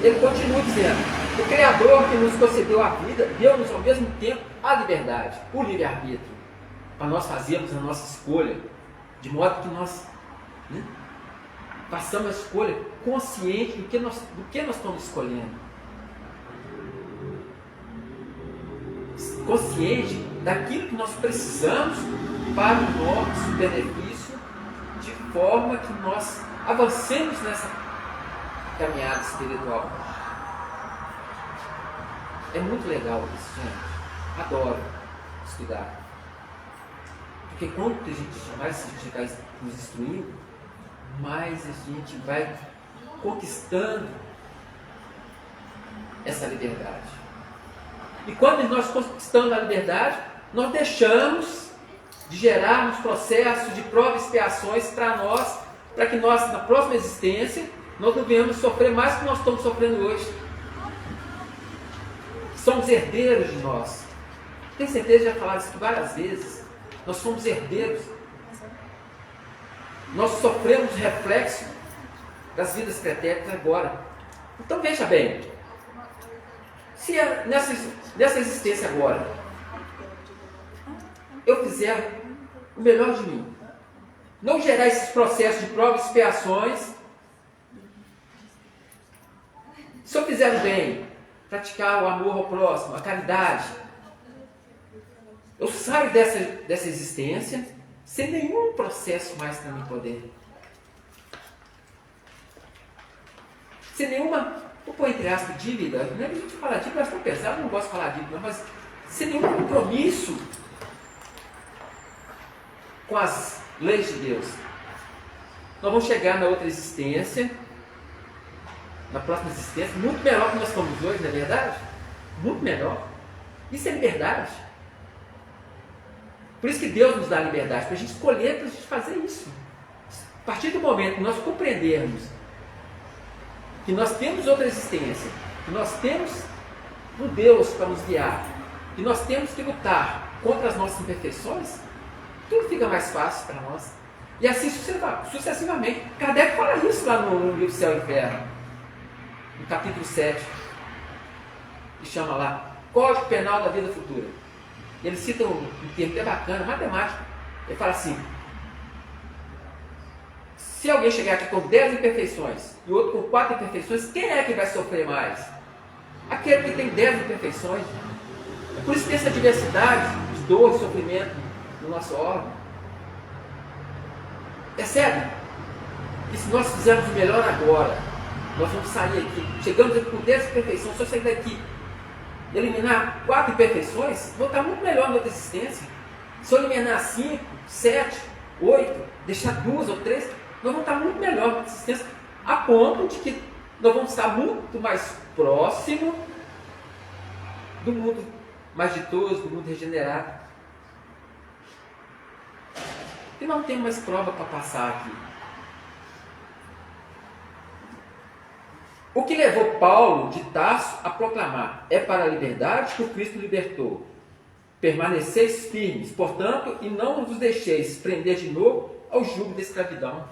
Ele continua dizendo: o Criador que nos concedeu a vida, deu-nos ao mesmo tempo a liberdade, o livre-arbítrio, para nós fazermos a nossa escolha, de modo que nós façamos a escolha consciente do que nós estamos escolhendo. Consciente daquilo que nós precisamos para o nosso benefício, de forma que nós avancemos nessa caminhada espiritual. É muito legal isso, gente. Adoro estudar. Porque quanto mais a gente vai nos instruindo, mais a gente vai conquistando essa liberdade. E quando nós conquistamos a liberdade, nós deixamos de gerar uns processos de provas e expiações para nós, para que nós, na próxima existência, nós não venhamos sofrer mais do que nós estamos sofrendo hoje. Somos herdeiros de nós. Tenho certeza de já falar isso várias vezes. Nós somos herdeiros. Nós sofremos reflexo das vidas pretéritas agora. Então veja bem, se nessa existência agora eu fizer o melhor de mim. Não gerar esses processos de provas e expiações. Se eu fizer o bem, praticar o amor ao próximo, a caridade, eu saio dessa existência sem nenhum processo mais para me poder. Sem nenhuma, vou pôr entre aspas, dívida. Não é que a gente fala dívida, mas tão pesado, não gosto de falar dívida, mas sem nenhum compromisso com as leis de Deus. Nós vamos chegar na outra existência, na próxima existência, muito melhor que nós somos hoje, não é verdade? Muito melhor. Isso é liberdade. Por isso que Deus nos dá a liberdade, para a gente escolher, para a gente fazer isso. A partir do momento que nós compreendermos que nós temos outra existência, que nós temos um Deus para nos guiar, que nós temos que lutar contra as nossas imperfeições, tudo fica mais fácil para nós. E assim sucessivamente. Kardec fala isso lá no livro Céu e Inferno, no capítulo 7, que chama lá Código Penal da Vida Futura. Ele cita um termo que é bacana, matemático. Ele fala assim: se alguém chegar aqui com 10 imperfeições e outro com 4 imperfeições, quem é que vai sofrer mais? Aquele que tem 10 imperfeições. É por isso que tem essa diversidade de dor e sofrimento no nosso órgão. Percebe? E se nós fizermos o melhor agora, nós vamos sair aqui, chegamos aqui com 10 imperfeições, se eu sair daqui e eliminar 4 imperfeições, vou estar muito melhor na outra existência. Se eu eliminar 5, 7, 8, deixar 2 ou 3, nós vamos estar muito melhor na existência, a ponto de que nós vamos estar muito mais próximo do mundo mais ditoso, do mundo regenerado. E não tem mais prova para passar aqui. O que levou Paulo de Tarso a proclamar: é para a liberdade que o Cristo libertou. Permaneceis firmes, portanto, e não vos deixeis prender de novo ao jugo da escravidão.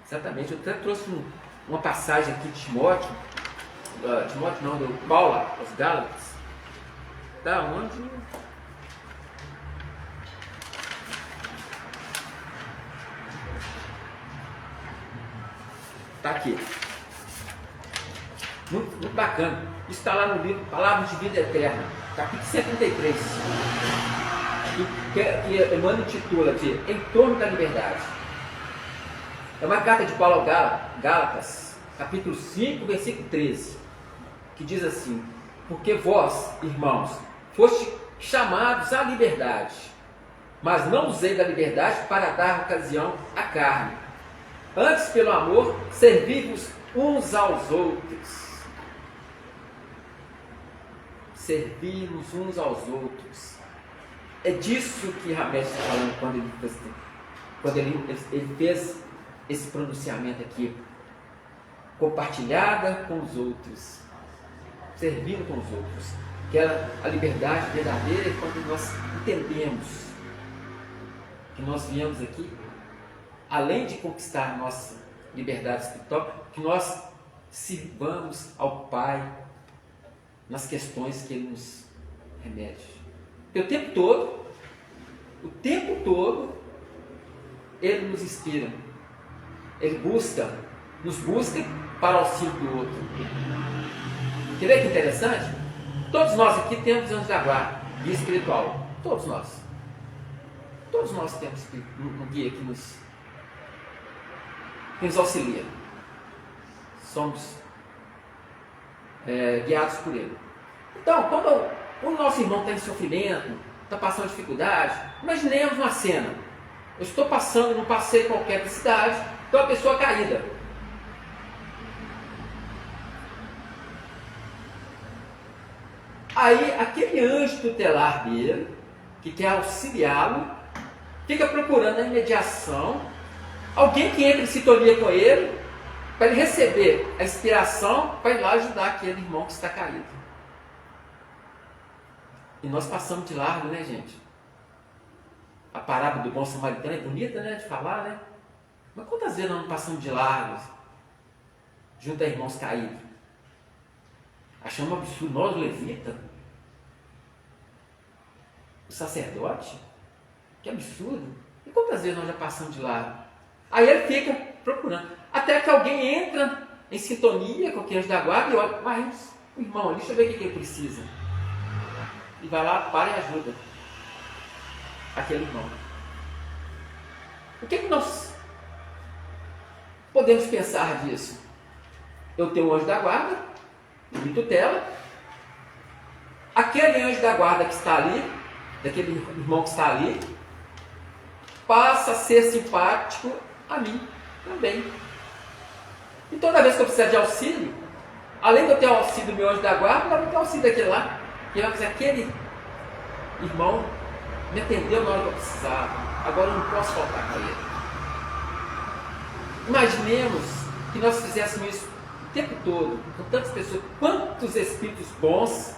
Exatamente, eu até trouxe uma passagem aqui de Timóteo não, do Paulo, aos Gálatas. Da onde? Está aqui. Muito bacana. Isso está lá no livro Palavras de Vida Eterna, capítulo 73. Que Emmanuel titula de Em Torno da Liberdade. É uma carta de Paulo aos Gálatas, capítulo 5, versículo 13, que diz assim: porque vós, irmãos, foste chamados à liberdade, mas não usei da liberdade para dar ocasião à carne. Antes, pelo amor, servi-vos uns aos outros. Servimos uns aos outros. É disso que Hamed está falando quando ele fez esse pronunciamento aqui. Compartilhada com os outros. Servindo com os outros. Que é a liberdade verdadeira é quando nós entendemos que nós viemos aqui, além de conquistar nossa liberdade espiritual, que nós sirvamos ao Pai nas questões que Ele nos remete. Porque o tempo todo, Ele nos inspira. Ele nos busca para o auxílio do outro. Quer ver que interessante? Todos nós aqui temos anjo da guarda, guia espiritual. Todos nós. Todos nós temos um guia que nos auxilia. Somos guiados por Ele. Então, quando o nosso irmão está em sofrimento, está passando dificuldade, imaginemos uma cena. Eu estou passando num passeio qualquer da cidade, tem uma pessoa caída. Aí, aquele anjo tutelar dele, que quer auxiliá-lo, fica procurando a imediação, alguém que entre em sintonia com ele, para ele receber a inspiração, para ir lá ajudar aquele irmão que está caído. E nós passamos de largo, né, gente? A parábola do bom samaritano é bonita, né, de falar, né? Mas quantas vezes nós não passamos de largo junto a irmãos caídos? Achamos um absurdo, nós levitas. o sacerdote? Que absurdo. E quantas vezes nós já passamos de lado? Aí ele fica procurando. Até que alguém entra em sintonia com aquele anjo da guarda e olha, mas o irmão ali, deixa eu ver o que ele precisa. E vai lá, para e ajuda aquele irmão. O que nós podemos pensar disso? Eu tenho um anjo da guarda, me tutela. Aquele anjo da guarda que está ali, daquele irmão que está ali, passa a ser simpático a mim também. E toda vez que eu precisar de auxílio, além de eu ter o auxílio do meu anjo da guarda, eu vou ter o auxílio daquele lá, que vai fazer aquele irmão me atendeu na hora que eu precisava, agora eu não posso faltar para ele. Imaginemos que nós fizéssemos isso o tempo todo, com tantas pessoas, quantos espíritos bons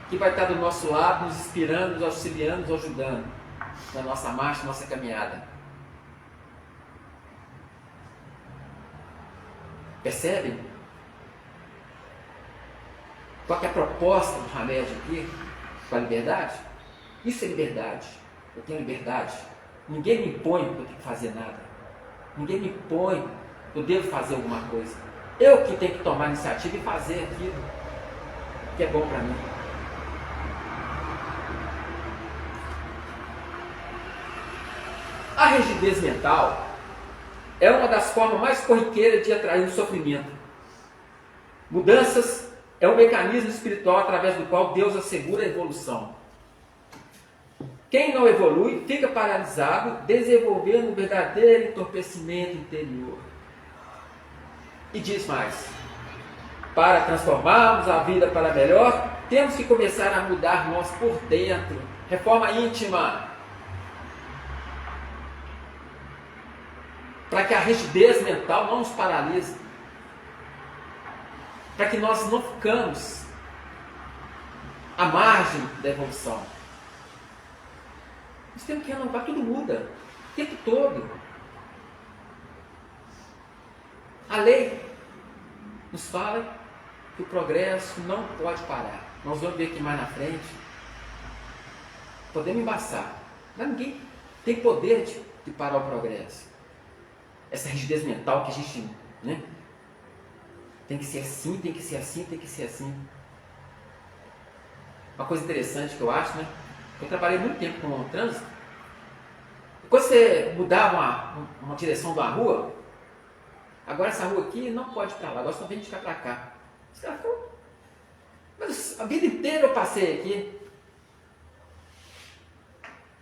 que vai estar do nosso lado, nos inspirando, nos auxiliando, nos ajudando na nossa marcha, na nossa caminhada. Percebem? Qual que é a proposta do remédio aqui com a liberdade? Isso é liberdade. Eu tenho liberdade. Ninguém me impõe que eu tenho que fazer nada. Ninguém me impõe que eu devo fazer alguma coisa. Eu que tenho que tomar a iniciativa e fazer aquilo que é bom para mim. A rigidez mental é uma das formas mais corriqueiras de atrair o sofrimento. Mudanças é um mecanismo espiritual através do qual Deus assegura a evolução. Quem não evolui fica paralisado, desenvolvendo um verdadeiro entorpecimento interior. E diz mais: para transformarmos a vida para melhor, temos que começar a mudar nós por dentro. Reforma íntima. Para que a rigidez mental não nos paralise. Para que nós não ficamos à margem da evolução. Nós temos que renovar, tudo muda, o tempo todo. A lei nos fala que o progresso não pode parar. Nós vamos ver aqui mais na frente. Podemos embaçar, mas ninguém tem poder de parar o progresso. Essa rigidez mental que a gente, né? Tem que ser assim, tem que ser assim, tem que ser assim. Uma coisa interessante que eu acho, né? Eu trabalhei muito tempo com o trânsito. Quando você mudava uma direção de uma rua, agora essa rua aqui não pode ir para lá, agora só vem de cá para cá. Os caras falam, mas a vida inteira eu passei aqui.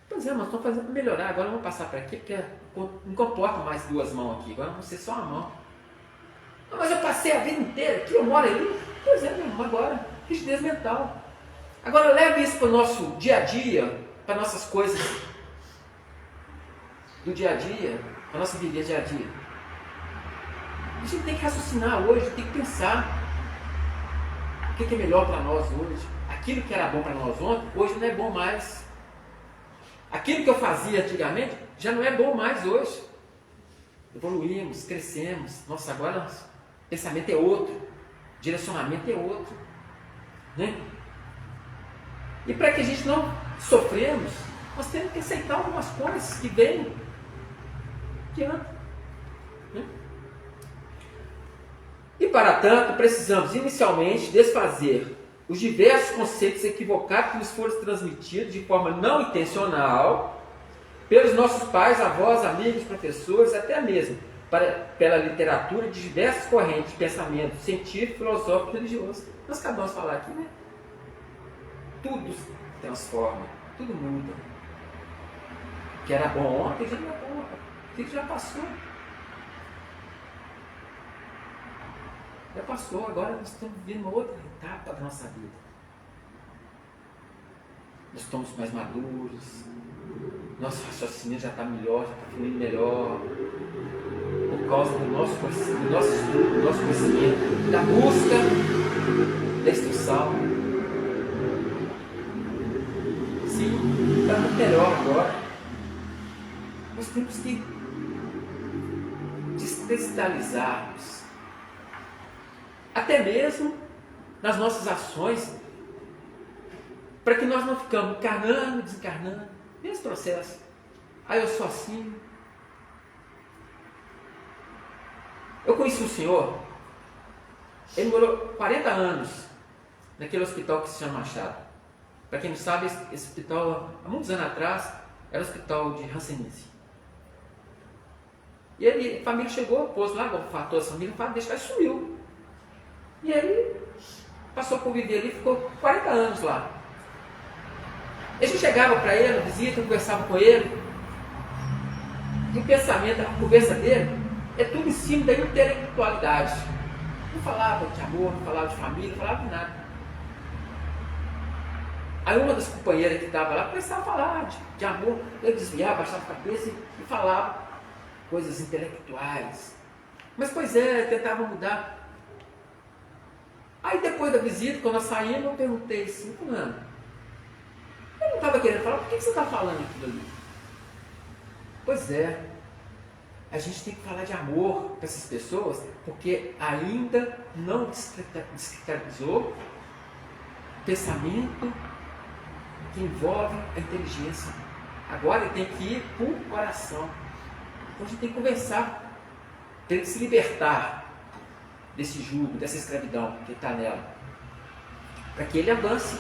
Pois é, mas estão fazendo para melhorar, agora vamos passar para aqui, porque não comporta mais duas mãos aqui, agora vamos ser só uma mão. Não, mas eu passei a vida inteira aqui, eu moro ali. Pois é, meu irmão, agora, rigidez mental. Agora leve isso para o nosso dia a dia, para nossas coisas do dia a dia, para a nossa vida dia a dia. A gente tem que raciocinar hoje, tem que pensar o que é melhor para nós hoje. Aquilo que era bom para nós ontem, hoje não é bom mais. Aquilo que eu fazia antigamente já não é bom mais hoje. Evoluímos, crescemos. Nossa, agora o pensamento é outro, o direcionamento é outro, né? E para que a gente não sofremos, nós temos que aceitar algumas coisas que vêm diante. Né? E para tanto, precisamos inicialmente desfazer os diversos conceitos equivocados que nos foram transmitidos de forma não intencional pelos nossos pais, avós, amigos, professores, até mesmo pela literatura de diversas correntes de pensamento científico, filosófico e religioso. Nós acabamos de falar aqui, né? Tudo se transforma, tudo muda. O que era bom ontem já não é bom, o que já passou. Já passou, agora nós estamos vivendo uma outra etapa da nossa vida. Nós estamos mais maduros, nosso raciocínio já está melhor, já está fluindo melhor, por causa do nosso estudo, do nosso conhecimento, da busca, da instrução. Sim, está muito melhor agora. Nós temos que descristalizarmos, até mesmo nas nossas ações, para que nós não ficamos encarnando, desencarnando, mesmo processo. Aí eu sou assim. Eu conheci o senhor, ele morou 40 anos naquele hospital que se chama Machado. Para quem não sabe, esse hospital, há muitos anos atrás, era o hospital de Hanseníase. E ele, a família chegou, pôs lá, fatou a família, deixou, e sumiu. E ele passou por viver ali, ficou 40 anos lá. A gente chegava para ele, visita, conversava com ele, e o pensamento, a conversa dele, é tudo em cima da intelectualidade. Não falava de amor, não falava de família, não falava de nada. Aí uma das companheiras que estava lá começava a falar de amor, ele desviava, baixava a cabeça e falava coisas intelectuais. Mas pois é, tentava mudar. Aí depois da visita, quando nós saímos, eu perguntei assim, fulano, eu não estava querendo falar, por que você está falando aquilo ali? Pois é, a gente tem que falar de amor para essas pessoas, porque ainda não descristalizou o pensamento que envolve a inteligência. Agora ele tem que ir para o coração. Então a gente tem que conversar, tem que se libertar desse jugo, dessa escravidão que está nela, para que ele avance.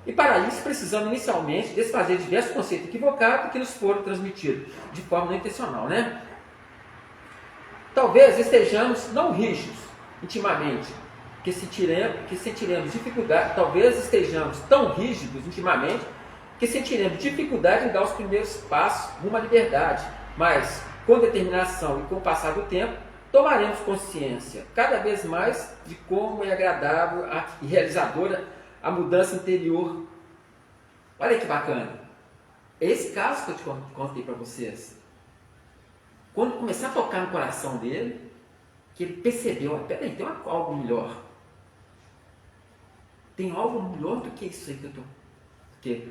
E para isso precisamos inicialmente desfazer diversos conceitos equivocados que nos foram transmitidos de forma não intencional, né? Talvez estejamos não rígidos intimamente, que sentiremos dificuldade, talvez estejamos tão rígidos intimamente que sentiremos dificuldade em dar os primeiros passos rumo à liberdade, mas com determinação e com o passar do tempo, tomaremos consciência cada vez mais de como é agradável e realizadora a mudança interior. Olha que bacana. É esse caso que eu te contei para vocês. Quando começar a tocar no coração dele, que ele percebeu, peraí, tem algo melhor. Tem algo melhor do que isso aí que eu estou... Porque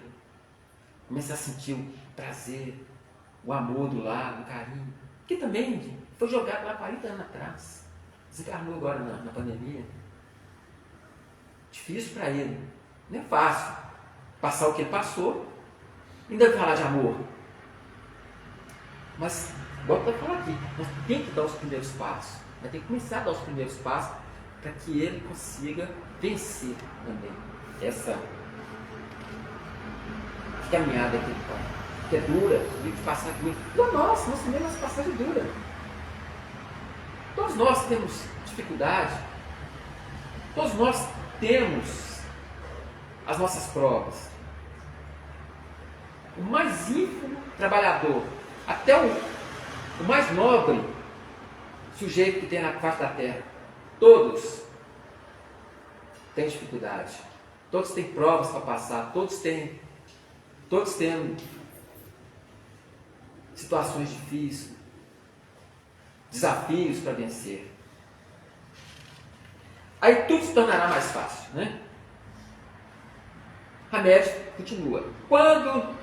começar a sentir o prazer, o amor do lar, o carinho. Que também foi jogado lá 40 anos atrás. Desencarnou agora na pandemia. Difícil para ele. Não é fácil passar o que ele passou. Ainda falar de amor. Mas, igual eu falar aqui, nós temos que dar os primeiros passos. Nós temos que começar a dar os primeiros passos para que ele consiga vencer também essa caminhada que ele faz. Que é dura, de passar dura. Todos nós temos essa passagem dura. Todos nós temos dificuldade. Todos nós temos as nossas provas. O mais ínfimo trabalhador, até o mais nobre sujeito que tem na face da terra, todos têm dificuldade. Todos têm provas para passar. Todos têm situações difíceis, desafios para vencer. Aí tudo se tornará mais fácil, né? Hamed continua. Quando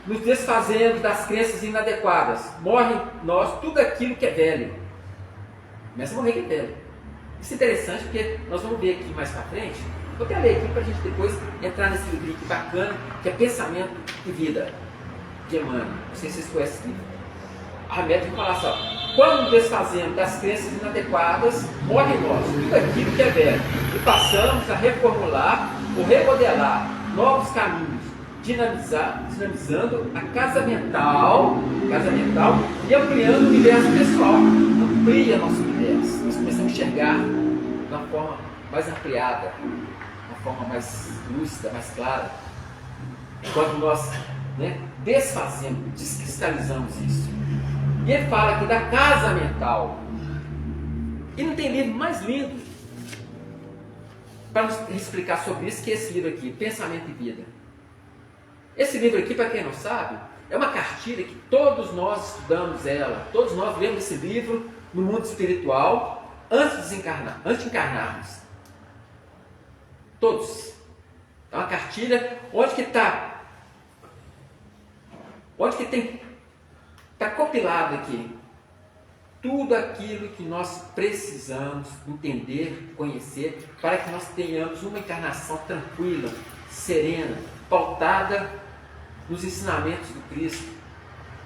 nos desfazemos das crenças inadequadas, morre em nós tudo aquilo que é velho. Começa a morrer que é velho. Isso é interessante porque nós vamos ver aqui mais para frente. Vou até ler aqui para a gente depois entrar nesse livro aqui bacana, que é Pensamento e Vida, de Emmanuel. Não sei se vocês conhecem esse livro. Hamed vai falar só. Quando nos desfazemos das crenças inadequadas, morre em nós tudo aquilo que é velho. E passamos a reformular ou remodelar novos caminhos, dinamizando a casa mental e ampliando o universo pessoal. Amplia nosso universo. Nós começamos a enxergar de uma forma mais ampliada, de uma forma mais lúcida, mais clara. Quando nós desfazemos, descristalizamos isso. E ele fala aqui da casa mental. E não tem livro mais lindo para nos explicar sobre isso que esse livro aqui, Pensamento e Vida. Esse livro aqui, para quem não sabe, é uma cartilha que todos nós estudamos ela, todos nós lemos esse livro no mundo espiritual antes de encarnarmos. Todos. É uma cartilha onde que está compilado aqui tudo aquilo que nós precisamos entender, conhecer, para que nós tenhamos uma encarnação tranquila, serena, pautada nos ensinamentos do Cristo,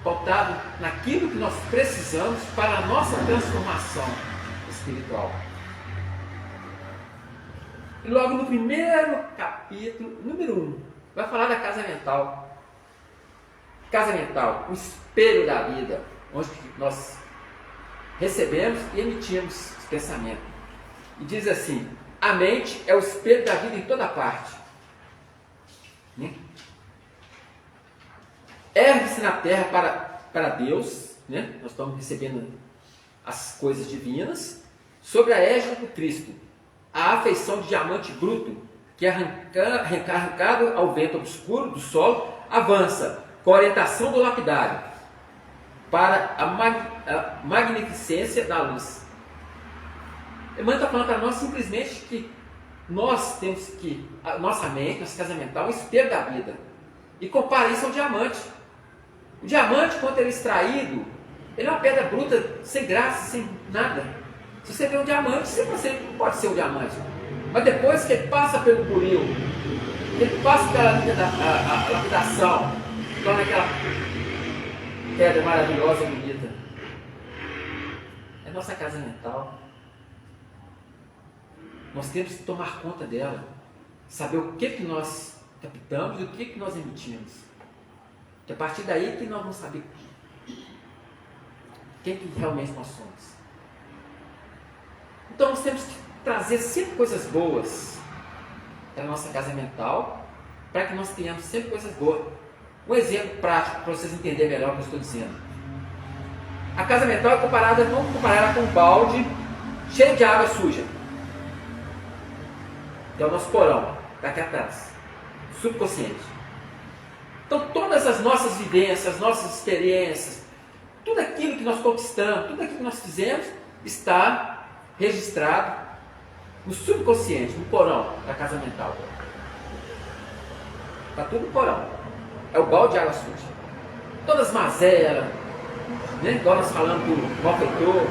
pautada naquilo que nós precisamos para a nossa transformação espiritual. E logo no primeiro capítulo, número 1, vai falar da casa mental. Casa mental, o espelho da vida, onde nós recebemos e emitimos esse pensamento. E diz assim: a mente é o espelho da vida em toda parte. Ergue-se na terra para Deus, né? Nós estamos recebendo as coisas divinas, sobre a égide do Cristo, a afeição de diamante bruto, que arrancado ao vento obscuro do solo, avança com a orientação do lapidário para a magnificência da luz. Emmanuel está falando para nós simplesmente que nós temos que, a nossa mente, nossa casa mental, é um espelho da vida. E compara isso ao diamante. O diamante, quando ele é extraído, ele é uma pedra bruta, sem graça, sem nada. Se você vê um diamante, você não pode ser um diamante. Mas depois que ele passa pelo buril, ele passa pela lapidação, torna aquela pedra maravilhosa, bonita. É nossa casa mental. Nós temos que tomar conta dela, saber o que nós captamos e o que nós emitimos. É a partir daí que nós vamos saber quem que realmente nós somos. Então nós temos que trazer sempre coisas boas para a nossa casa mental, para que nós tenhamos sempre coisas boas. Um exemplo prático para vocês entenderem melhor o que eu estou dizendo. A casa mental é comparada, vamos comparar com um balde cheio de água suja. Que é o nosso porão, daqui atrás, subconsciente. Então todas as nossas vivências, as nossas experiências, tudo aquilo que nós conquistamos, tudo aquilo que nós fizemos, está registrado no subconsciente, no porão da casa mental. Está tudo no porão. É o balde de água suja. Todas as mazelas, né? Igual nós falamos do malfeitor,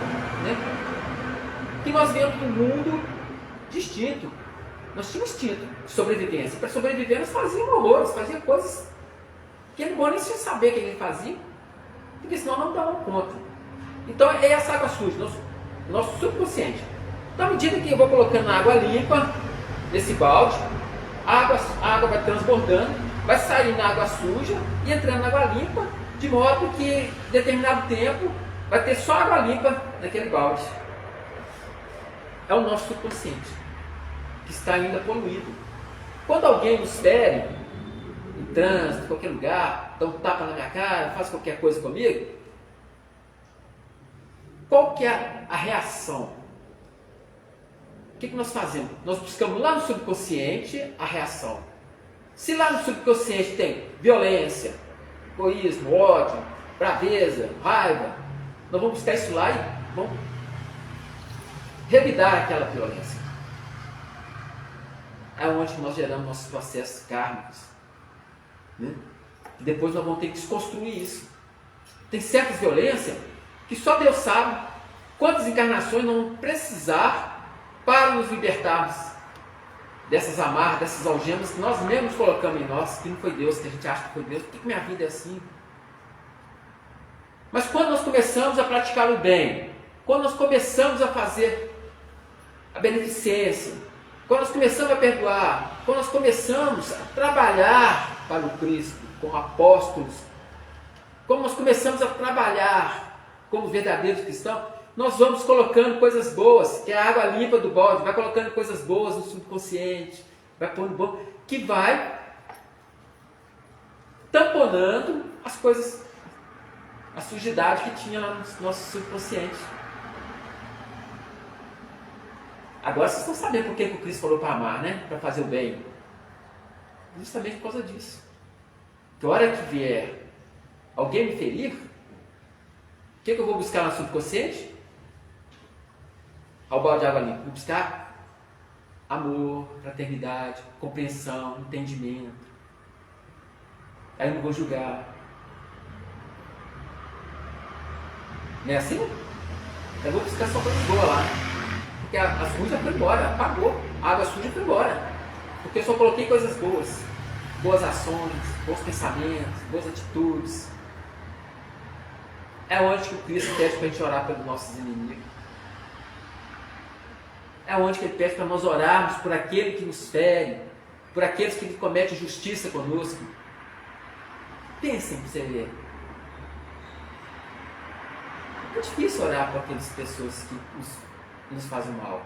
né? Que nós viemos de um mundo distinto. Nós tínhamos instinto de sobrevivência. Para sobreviver, nós fazíamos horrores, fazíamos coisas que ele nem se saber o que ele fazia, porque senão não davam conta. Então é essa água suja, nosso subconsciente. Então, à medida que eu vou colocando água limpa nesse balde, a água vai transbordando, vai sair na água suja e entrando na água limpa, de modo que em determinado tempo vai ter só água limpa naquele balde. É o nosso subconsciente, que está ainda poluído. Quando alguém nos fere, em trânsito, em qualquer lugar, dá um tapa na minha cara, faz qualquer coisa comigo, qual que é a reação? O que nós fazemos? Nós buscamos lá no subconsciente a reação. Se lá no subconsciente tem violência, egoísmo, ódio, braveza, raiva, nós vamos buscar isso lá e vamos revidar aquela violência. É onde nós geramos nossos processos kármicos. Né? E depois nós vamos ter que desconstruir isso. Tem certas violências que só Deus sabe quantas encarnações não vão precisar para nos libertarmos dessas amarras, dessas algemas que nós mesmos colocamos em nós, que não foi Deus, que a gente acha que foi Deus. Por que minha vida é assim? Mas quando nós começamos a praticar o bem, quando nós começamos a fazer a beneficência, quando nós começamos a perdoar, quando nós começamos a trabalhar para o Cristo como apóstolos, quando nós começamos a trabalhar como verdadeiros cristãos, nós vamos colocando coisas boas, que é a água limpa do balde, vai colocando coisas boas no subconsciente, vai pondo bom, que vai tamponando as coisas, a sujidade que tinha lá no nosso subconsciente. Agora vocês estão sabendo por que o Cristo falou para amar, né? Para fazer o bem. Justamente por causa disso. Que a hora que vier alguém me ferir, o que eu vou buscar no subconsciente? Ao balde de água limpa. Vou buscar amor, fraternidade, compreensão, entendimento. Aí eu não vou julgar. Não é assim? Eu vou buscar só coisas boas lá. Porque a suja foi embora, apagou. A água suja foi embora. Porque eu só coloquei coisas boas. Boas ações, bons pensamentos, boas atitudes. É onde que o Cristo pede para a gente orar pelos nossos inimigos. É onde que Ele pede para nós orarmos por aquele que nos fere, por aqueles que cometem justiça conosco. Pensem para você ver. É difícil orar por aquelas pessoas que nos fazem mal.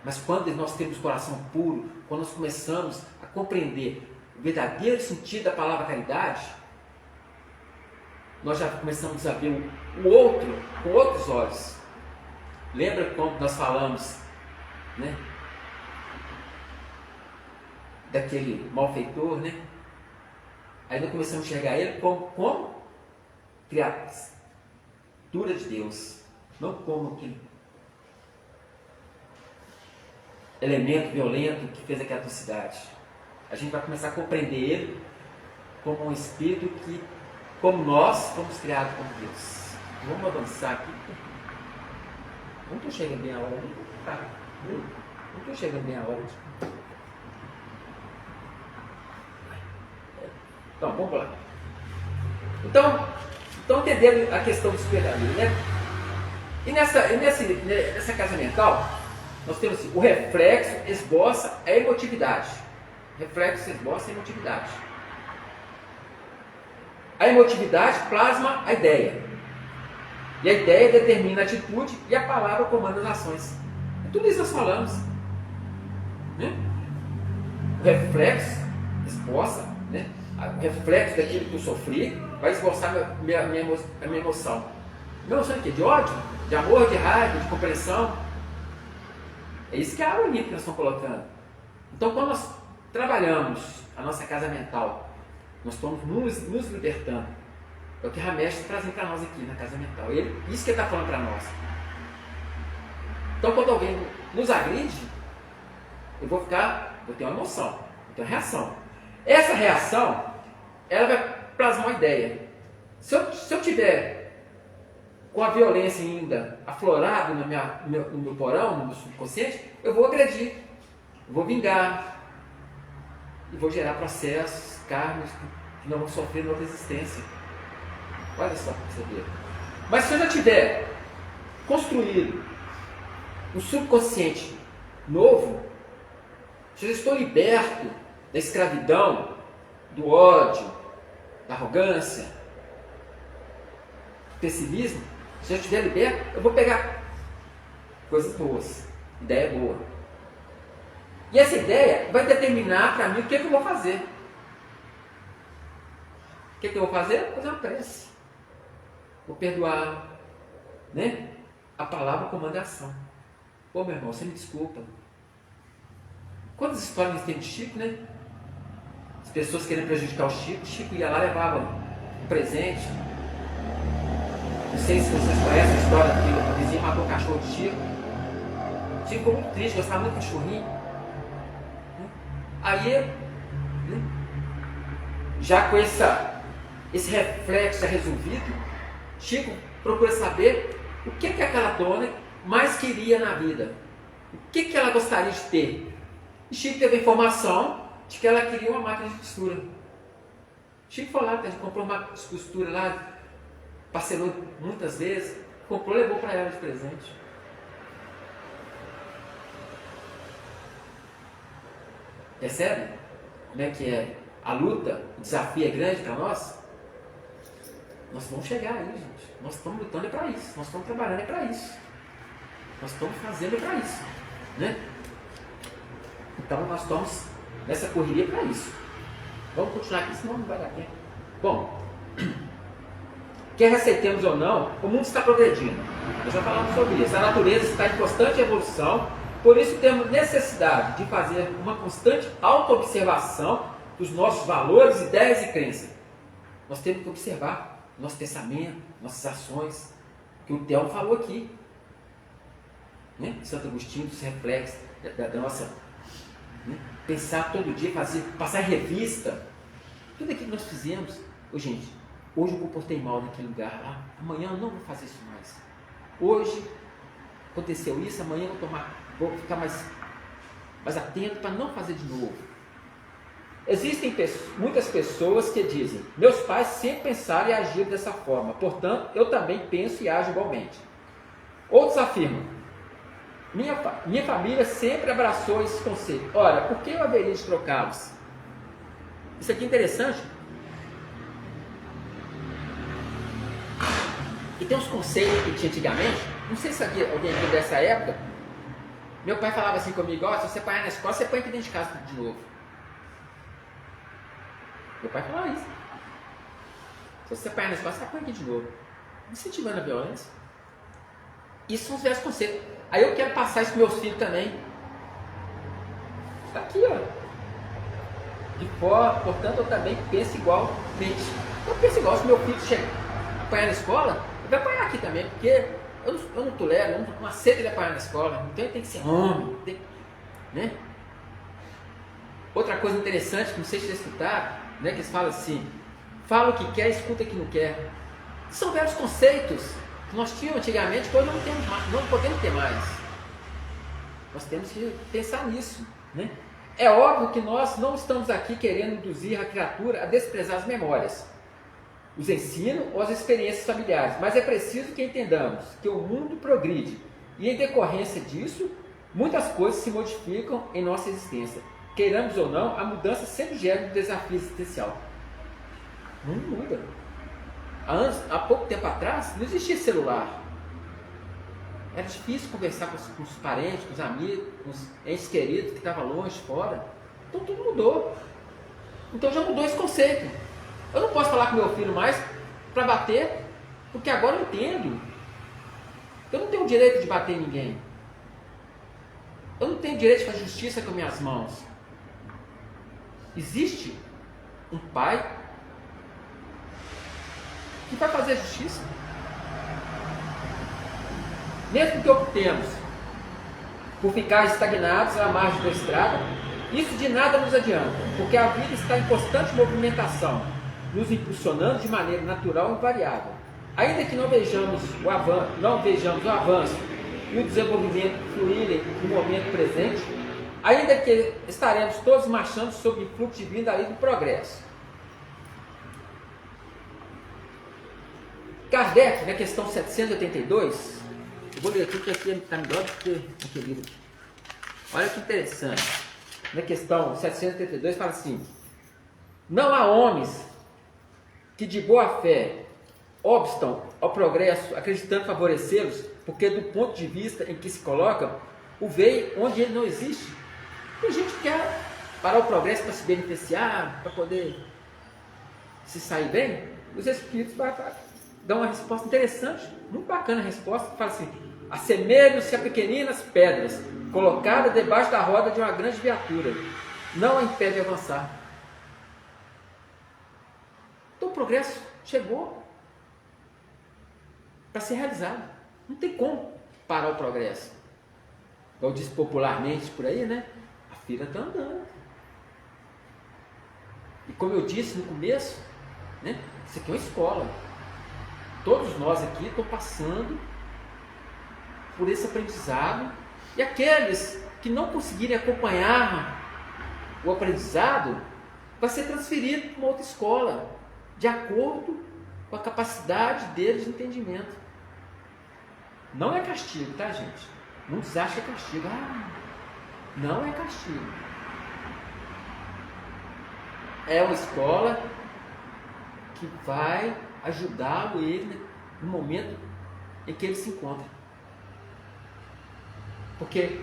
Mas quando nós temos coração puro, quando nós começamos a compreender o verdadeiro sentido da palavra caridade, nós já começamos a ver o outro com outros olhos. Lembra quando nós falamos, né, daquele malfeitor, né? Aí nós começamos a enxergar ele como criatura de Deus, não como aquele elemento violento que fez aquela atrocidade. A gente vai começar a compreender ele como um espírito que, como nós, fomos criados como Deus. Vamos avançar aqui. Não estou chegando bem a hora, tá? Não estou chegando bem a hora. Então, vamos lá. Então entendendo a questão do espelhamento, né? E nessa casa mental, nós temos assim, o reflexo esboça a emotividade. Reflexo esboça a emotividade. A emotividade plasma a ideia. E a ideia determina a atitude e a palavra comanda as ações. É tudo isso nós falamos. Né? O reflexo esboça, né? O reflexo daquilo que eu sofri vai esboçar a minha emoção. Minha emoção de quê? De ódio? De amor, de raiva, de compreensão? É isso que é a harmonia que nós estamos colocando. Então, quando nós trabalhamos a nossa casa mental, nós estamos nos libertando. É o que Ramesh está trazendo para nós aqui na casa mental. Isso que ele está falando para nós. Então, quando alguém nos agride, eu vou ter uma emoção, vou ter uma reação. Essa reação, ela vai plasmar uma ideia. Se eu tiver com a violência ainda aflorada no meu porão, no meu subconsciente, eu vou agredir, eu vou vingar, e vou gerar processos kármicos que não vão sofrer outra existência. Olha só para você ver. Mas se eu já tiver construído um subconsciente novo, se eu já estou liberto da escravidão, do ódio, da arrogância, do pessimismo, se eu estiver liberto, eu vou pegar coisas boas, ideia boa. E essa ideia vai determinar para mim o que eu vou fazer. O que eu vou fazer? Vou fazer uma prece. Vou perdoar. Né? A palavra comanda a ação. Pô, meu irmão, você me desculpa. Quantas histórias tem de Chico, né? As pessoas querendo prejudicar o Chico ia lá e levava um presente. Não sei se vocês conhecem a história que o vizinho matou o cachorro de Chico. Chico ficou muito triste, gostava muito do cachorrinho. Aí, já com esse reflexo resolvido, Chico procura saber o que aquela dona mais queria na vida. O que ela gostaria de ter. E Chico teve a informação de que ela queria uma máquina de costura. Chico foi lá, comprou uma máquina de costura lá, parcelou muitas vezes, comprou e levou para ela de presente. Percebe como é que é? A luta, o desafio é grande para nós? Nós vamos chegar aí, gente. Nós estamos lutando para isso. Nós estamos trabalhando para isso. Nós estamos fazendo para isso. Né? Então nós estamos nessa correria para isso. Vamos continuar aqui, senão não vai dar tempo. Bom, quer aceitemos ou não, o mundo está progredindo. Nós já falamos sobre isso. A natureza está em constante evolução. Por isso temos necessidade de fazer uma constante autoobservação dos nossos valores, ideias e crenças. Nós temos que observar nosso pensamento, nossas ações, que o Theo falou aqui. Né? Santo Agostinho, dos reflexos da nossa... Né? Pensar todo dia, passar em revista. Tudo aquilo que nós fizemos. Gente, hoje eu comportei mal naquele lugar lá. Amanhã eu não vou fazer isso mais. Hoje aconteceu isso, amanhã vou ficar mais atento para não fazer de novo. Existem muitas pessoas que dizem: meus pais sempre pensaram e agiram dessa forma, portanto eu também penso e ajo igualmente. Outros afirmam: minha família sempre abraçou esse conceito. Ora, por que eu haveria de trocá-los? Isso aqui é interessante. E tem uns conceitos que tinha antigamente, não sei se alguém aqui dessa época. Meu pai falava assim comigo: ó, se você apanhar na escola, você põe aqui dentro de casa de novo. Meu pai falava isso. Se você apanhar na escola, você põe aqui de novo. Incentivando a violência. Isso são os velhos conceitos. Aí eu quero passar isso para meus filhos também. Está aqui, ó. De fora, portanto, eu também penso igualmente. Eu penso igual. Se meu filho chegar apanhar na escola, ele vai apanhar aqui também, porque eu não tolero, eu não aceito ele apanhar na escola. Então ele tem que ser homem. Né? Outra coisa interessante, que não sei se vocês escutaram, né, que eles falam assim: fala o que quer, escuta o que não quer. São velhos conceitos que nós tínhamos antigamente, que hoje não podemos ter mais. Nós temos que pensar nisso. Né? É óbvio que nós não estamos aqui querendo induzir a criatura a desprezar as memórias, os ensinos ou as experiências familiares, mas é preciso que entendamos que o mundo progride e, em decorrência disso, muitas coisas se modificam em nossa existência. Queiramos ou não, a mudança sempre gera um desafio existencial. Não muda. Há pouco tempo atrás, não existia celular. Era difícil conversar com os parentes, com os amigos, com os entes queridos que estavam longe, fora. Então tudo mudou. Então já mudou esse conceito. Eu não posso falar com meu filho mais para bater, porque agora eu entendo. Eu não tenho o direito de bater em ninguém. Eu não tenho o direito de fazer justiça com minhas mãos. Existe um pai que vai fazer justiça. Mesmo que optemos por ficar estagnados à margem da estrada, isso de nada nos adianta, porque a vida está em constante movimentação, nos impulsionando de maneira natural e variável. Ainda que não vejamos o avanço e o desenvolvimento fluírem no momento presente, ainda que estaremos todos marchando sob o fluxo divino da lei do progresso. Kardec, na questão 782, eu vou ler aqui, que aqui está melhor do que aquele livro. Olha que interessante. Na questão 782 fala assim: não há homens que de boa fé obstam ao progresso, acreditando favorecê-los, porque do ponto de vista em que se colocam, o veem onde ele não existe. Tem gente que quer parar o progresso para se beneficiar, para poder se sair bem. Os espíritos dão uma resposta interessante, muito bacana a resposta, que fala assim: assemelham-se a pequeninas pedras colocadas debaixo da roda de uma grande viatura, não a impede de avançar. Então o progresso chegou para ser realizado. Não tem como parar o progresso. Como diz popularmente por aí, né? A fila está andando. E como eu disse no começo, né? Isso aqui é uma escola. Todos nós aqui estamos passando por esse aprendizado, e aqueles que não conseguirem acompanhar o aprendizado vai ser transferido para uma outra escola, de acordo com a capacidade deles de entendimento. Não é castigo, tá, gente? Muitos acham que é castigo. Não é castigo. É uma escola que vai ajudá-lo ele no momento em que ele se encontra. Porque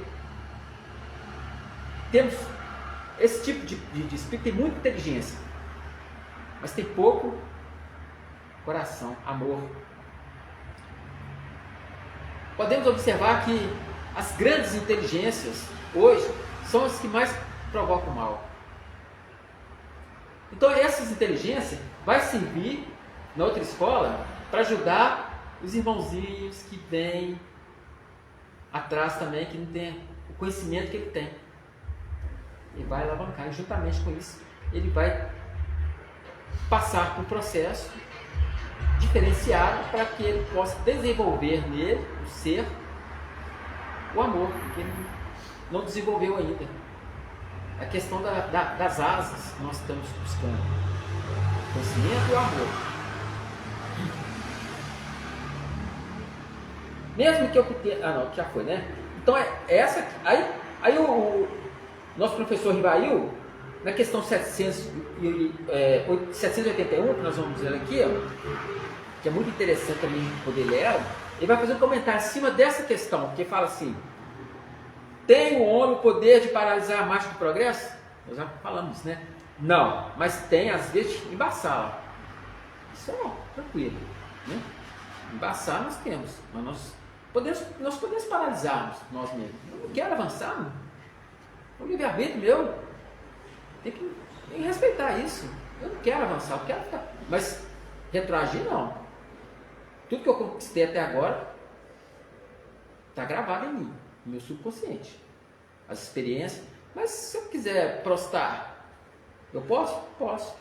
temos esse tipo de espírito, tem muita inteligência, mas tem pouco coração, amor. Podemos observar que as grandes inteligências hoje são as que mais provocam mal. Então essas inteligências vai servir na outra escola para ajudar os irmãozinhos que vêm atrás também, que não tem o conhecimento que ele tem. Ele vai alavancar, e juntamente com isso ele vai passar por um processo diferenciado para que ele possa desenvolver nele, o ser, o amor, que ele não desenvolveu ainda. A questão das asas que nós estamos buscando. O conhecimento e o amor. Mesmo que eu tenha... Ah, não, já foi, né? Então, essa... Aí o nosso professor Rivail, na questão 781, que nós vamos ver aqui, ó, que é muito interessante também poder ler ela, ele vai fazer um comentário em cima dessa questão, que fala assim: tem o homem o poder de paralisar a marcha do progresso? Nós já falamos, né? Não, mas tem, às vezes, de embaçá-la. Isso é tranquilo, né? Embaçar nós temos, mas nós podemos paralisarmos nós mesmos. Eu não quero avançar, não. É um livre-arbítrio meu. Tem que respeitar isso. Eu não quero avançar, eu quero ficar. Mas retroagir, não. Tudo que eu conquistei até agora está gravado em mim, no meu subconsciente. As experiências. Mas se eu quiser prostar, eu posso? Posso.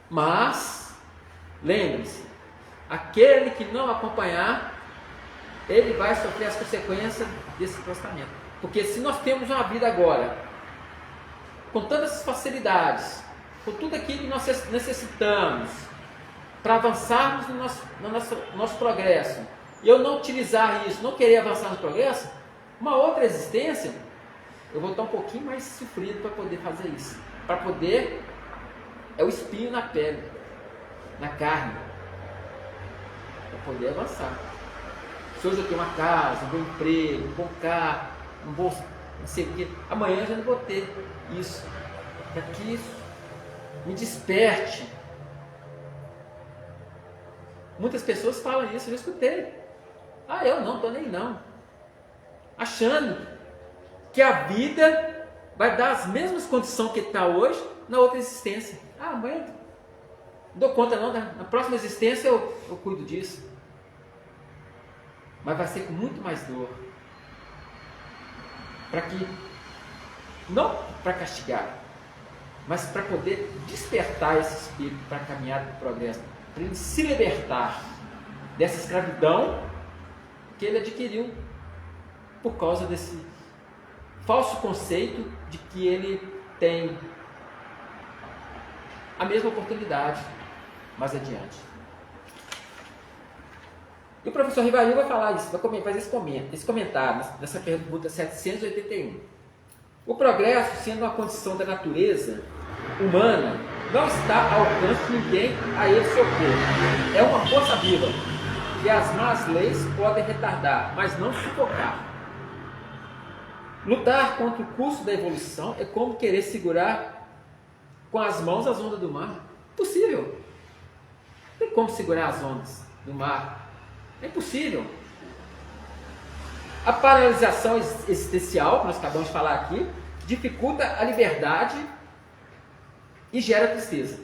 Mas, lembre-se, aquele que não acompanhar, ele vai sofrer as consequências desse prostamento. Porque se nós temos uma vida agora, com todas as facilidades, com tudo aquilo que nós necessitamos, para avançarmos no nosso progresso, e eu não utilizar isso, não querer avançar no progresso, uma outra existência, eu vou estar um pouquinho mais sofrido para poder fazer isso. Para poder, é o espinho na pele, na carne, para poder avançar. Se hoje eu tenho uma casa, um bom emprego, um bom carro, um bom não sei o quê, amanhã eu já não vou ter isso. Para que isso me desperte. Muitas pessoas falam isso, eu já escutei. Ah, eu não, estou nem não. Achando que a vida vai dar as mesmas condições que está hoje na outra existência. Ah, amanhã não dou conta não, na próxima existência eu cuido disso. Mas vai ser com muito mais dor. Para que, não para castigar, mas para poder despertar esse espírito para a caminhada do progresso, para ele se libertar dessa escravidão que ele adquiriu por causa desse falso conceito de que ele tem a mesma oportunidade mais adiante. E o professor Rivail vai falar isso, vai fazer esse comentário nessa pergunta 781. O progresso, sendo uma condição da natureza humana, não está ao alcance de ninguém a ele se opor. É uma força viva que as más leis podem retardar, mas não sufocar. Lutar contra o curso da evolução é como querer segurar com as mãos as ondas do mar. Impossível. Não tem como segurar as ondas do mar. É impossível. A paralisação existencial, que nós acabamos de falar aqui, dificulta a liberdade e gera tristeza.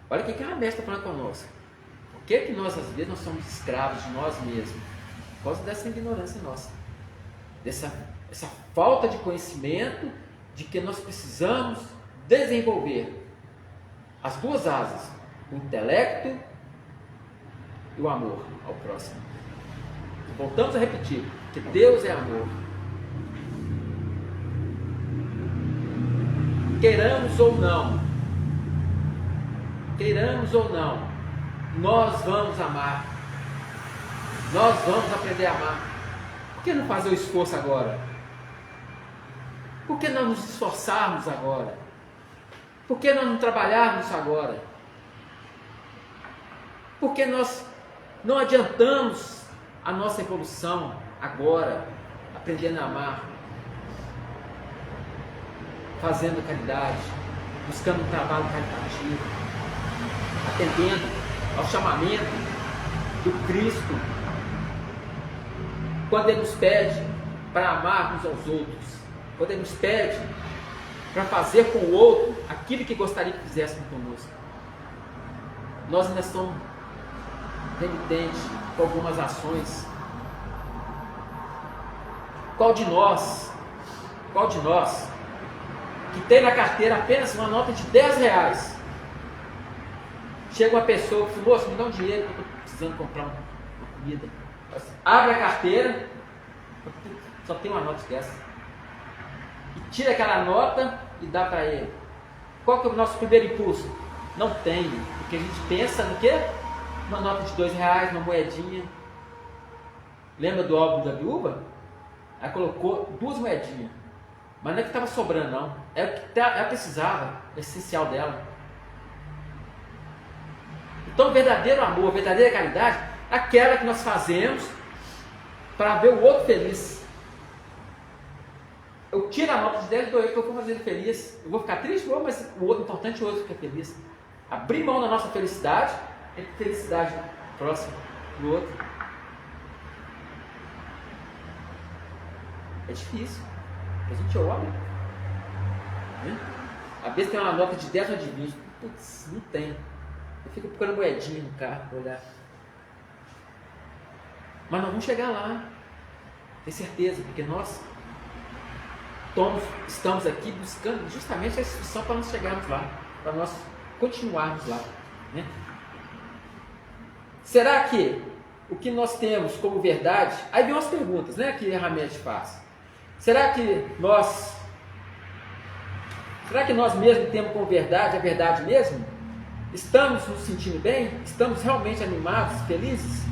Olha o que a Ramés está falando conosco. Por que nós, às vezes, nós somos escravos de nós mesmos? Por causa dessa ignorância nossa. Essa falta de conhecimento de que nós precisamos desenvolver as duas asas, o intelecto e o amor ao próximo. Voltamos a repetir que Deus é amor. Queiramos ou não, nós vamos amar. Nós vamos aprender a amar. Por que não fazer o esforço agora? Por que não nos esforçarmos agora? Por que não trabalharmos agora? Por que nós não adiantamos a nossa evolução agora, aprendendo a amar, fazendo caridade, buscando um trabalho caritativo, atendendo ao chamamento do Cristo, quando Ele nos pede para amar uns aos outros, quando Ele nos pede para fazer com o outro aquilo que gostaria que fizéssemos conosco. Nós ainda somos renitentes com algumas ações. Qual de nós que tem na carteira apenas uma nota de R$10 Chega uma pessoa e fala, moço, me dá um dinheiro que eu estou precisando comprar uma comida. Abre a carteira, só tem uma nota dessa. E tira aquela nota e dá para ele. Qual que é o nosso primeiro impulso? Não tem, porque a gente pensa no quê? Uma nota de R$2, uma moedinha. Lembra do óbvio da viúva? Ela colocou 2 moedinhas. Mas não é que estava sobrando, não. É o que ela precisava, é essencial dela. Então, o verdadeiro amor, a verdadeira caridade, é aquela que nós fazemos para ver o outro feliz. Eu tiro a nota de 10 e dou eu que eu vou fazer ele feliz. Eu vou ficar triste, mas o outro importante é o outro ficar feliz. Abrir mão da nossa felicidade entre felicidade próxima do outro. É difícil. A gente olha. Né? Às vezes tem uma nota de 10 ou de 20. Putz, não tem. Eu fico procurando moedinha no carro para olhar. Mas nós vamos chegar lá. Tenho certeza, porque nós estamos aqui buscando justamente a instrução para nós chegarmos lá, para nós continuarmos lá. Né? Será que o que nós temos como verdade... Aí vem umas perguntas, né, que a Hamed faz. Será que nós mesmos temos como verdade a verdade mesmo? Estamos nos sentindo bem? Estamos realmente animados, felizes?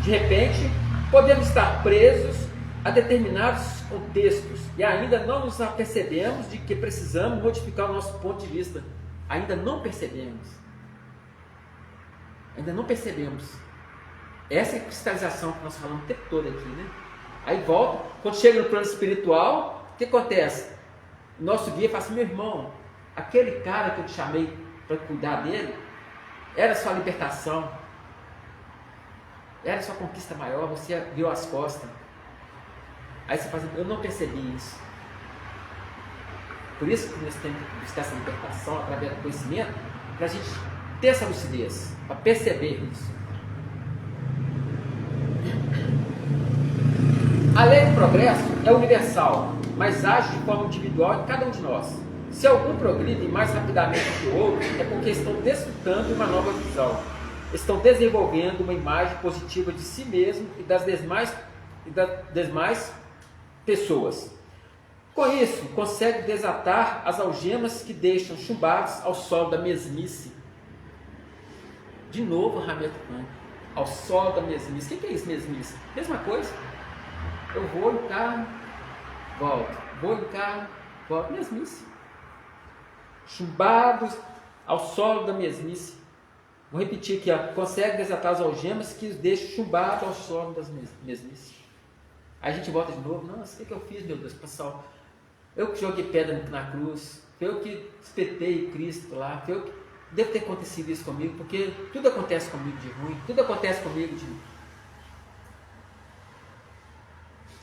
De repente, podemos estar presos a determinados contextos e ainda não nos apercebemos de que precisamos modificar o nosso ponto de vista. Ainda não percebemos. Ainda não percebemos. Essa é a cristalização que nós falamos o tempo todo aqui, né? Aí volta, quando chega no plano espiritual, o que acontece? O nosso guia fala assim, meu irmão, aquele cara que eu te chamei para cuidar dele, era sua libertação, era sua conquista maior, você viu as costas. Aí você fala assim, eu não percebi isso. Por isso que nós temos que buscar essa libertação através do conhecimento, para a gente ter essa lucidez, para perceber isso. A lei do progresso é universal, mas age de forma individual em cada um de nós. Se algum progride mais rapidamente que o outro, é porque estão desfrutando de uma nova visão. Estão desenvolvendo uma imagem positiva de si mesmo e das demais pessoas. Com isso, consegue desatar as algemas que deixam chumbados ao solo da mesmice. De novo, Hamed Khan, ao solo da mesmice. O que é isso, mesmice? Mesma coisa. Eu vou no carro, volto. Vou no carro, volto. Mesmice. Chumbados ao solo da mesmice. Vou repetir aqui, ó. Consegue desatar as algemas que os deixam chumbados ao solo das mesmices. Aí a gente volta de novo. Nossa, o que eu fiz, meu Deus, pessoal? Eu que joguei pedra na cruz, foi eu que espetei Cristo lá, foi eu que... Deve ter acontecido isso comigo, porque tudo acontece comigo de ruim, tudo acontece comigo de...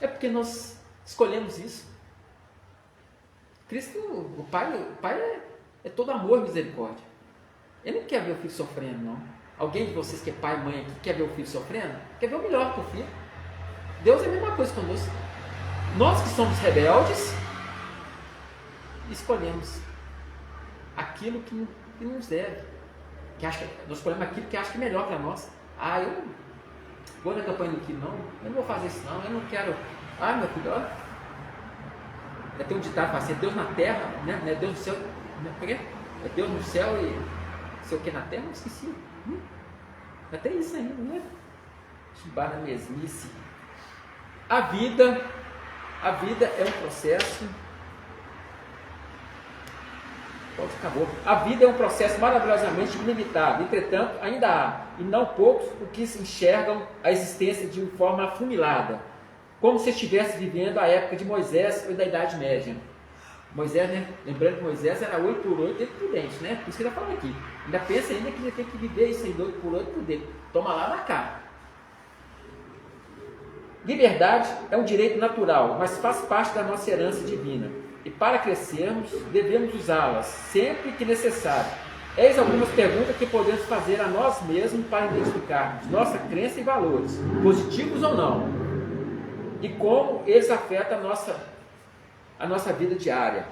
É porque nós escolhemos isso. Cristo, o Pai é todo amor e misericórdia. Ele não quer ver o filho sofrendo, não. Alguém de vocês que é pai e mãe aqui quer ver o filho sofrendo? Quer ver o melhor para o filho. Deus é a mesma coisa conosco. Nós que somos rebeldes, escolhemos aquilo que não nos deve. Nós escolhemos aquilo que acha que é melhor para nós. Eu vou na campanha do que não, eu não vou fazer isso não, eu não quero. Meu filho, olha. Tem um ditado que fala assim, é Deus na terra, né? Não é Deus no céu. É Deus no céu e sei o que na terra, eu esqueci. Até isso ainda, né? Chibada mesmice. A vida é um processo. Pronto, acabou. A vida é um processo maravilhosamente ilimitado. Entretanto, ainda há, e não poucos, o que enxergam a existência de uma forma afunilada, como se estivesse vivendo a época de Moisés ou da Idade Média. Moisés, né? Lembrando que Moisés era 8 por 8 dentro por dente, né? Por isso que ele está falando aqui. Ainda pensa ainda que ele tem que viver isso aí, 8 por 8 por dentro. Toma lá na cara. Liberdade é um direito natural, mas faz parte da nossa herança divina. E para crescermos, devemos usá-las sempre que necessário. Eis algumas perguntas que podemos fazer a nós mesmos para identificarmos nossa crença e valores, positivos ou não, e como eles afetam a nossa vida diária.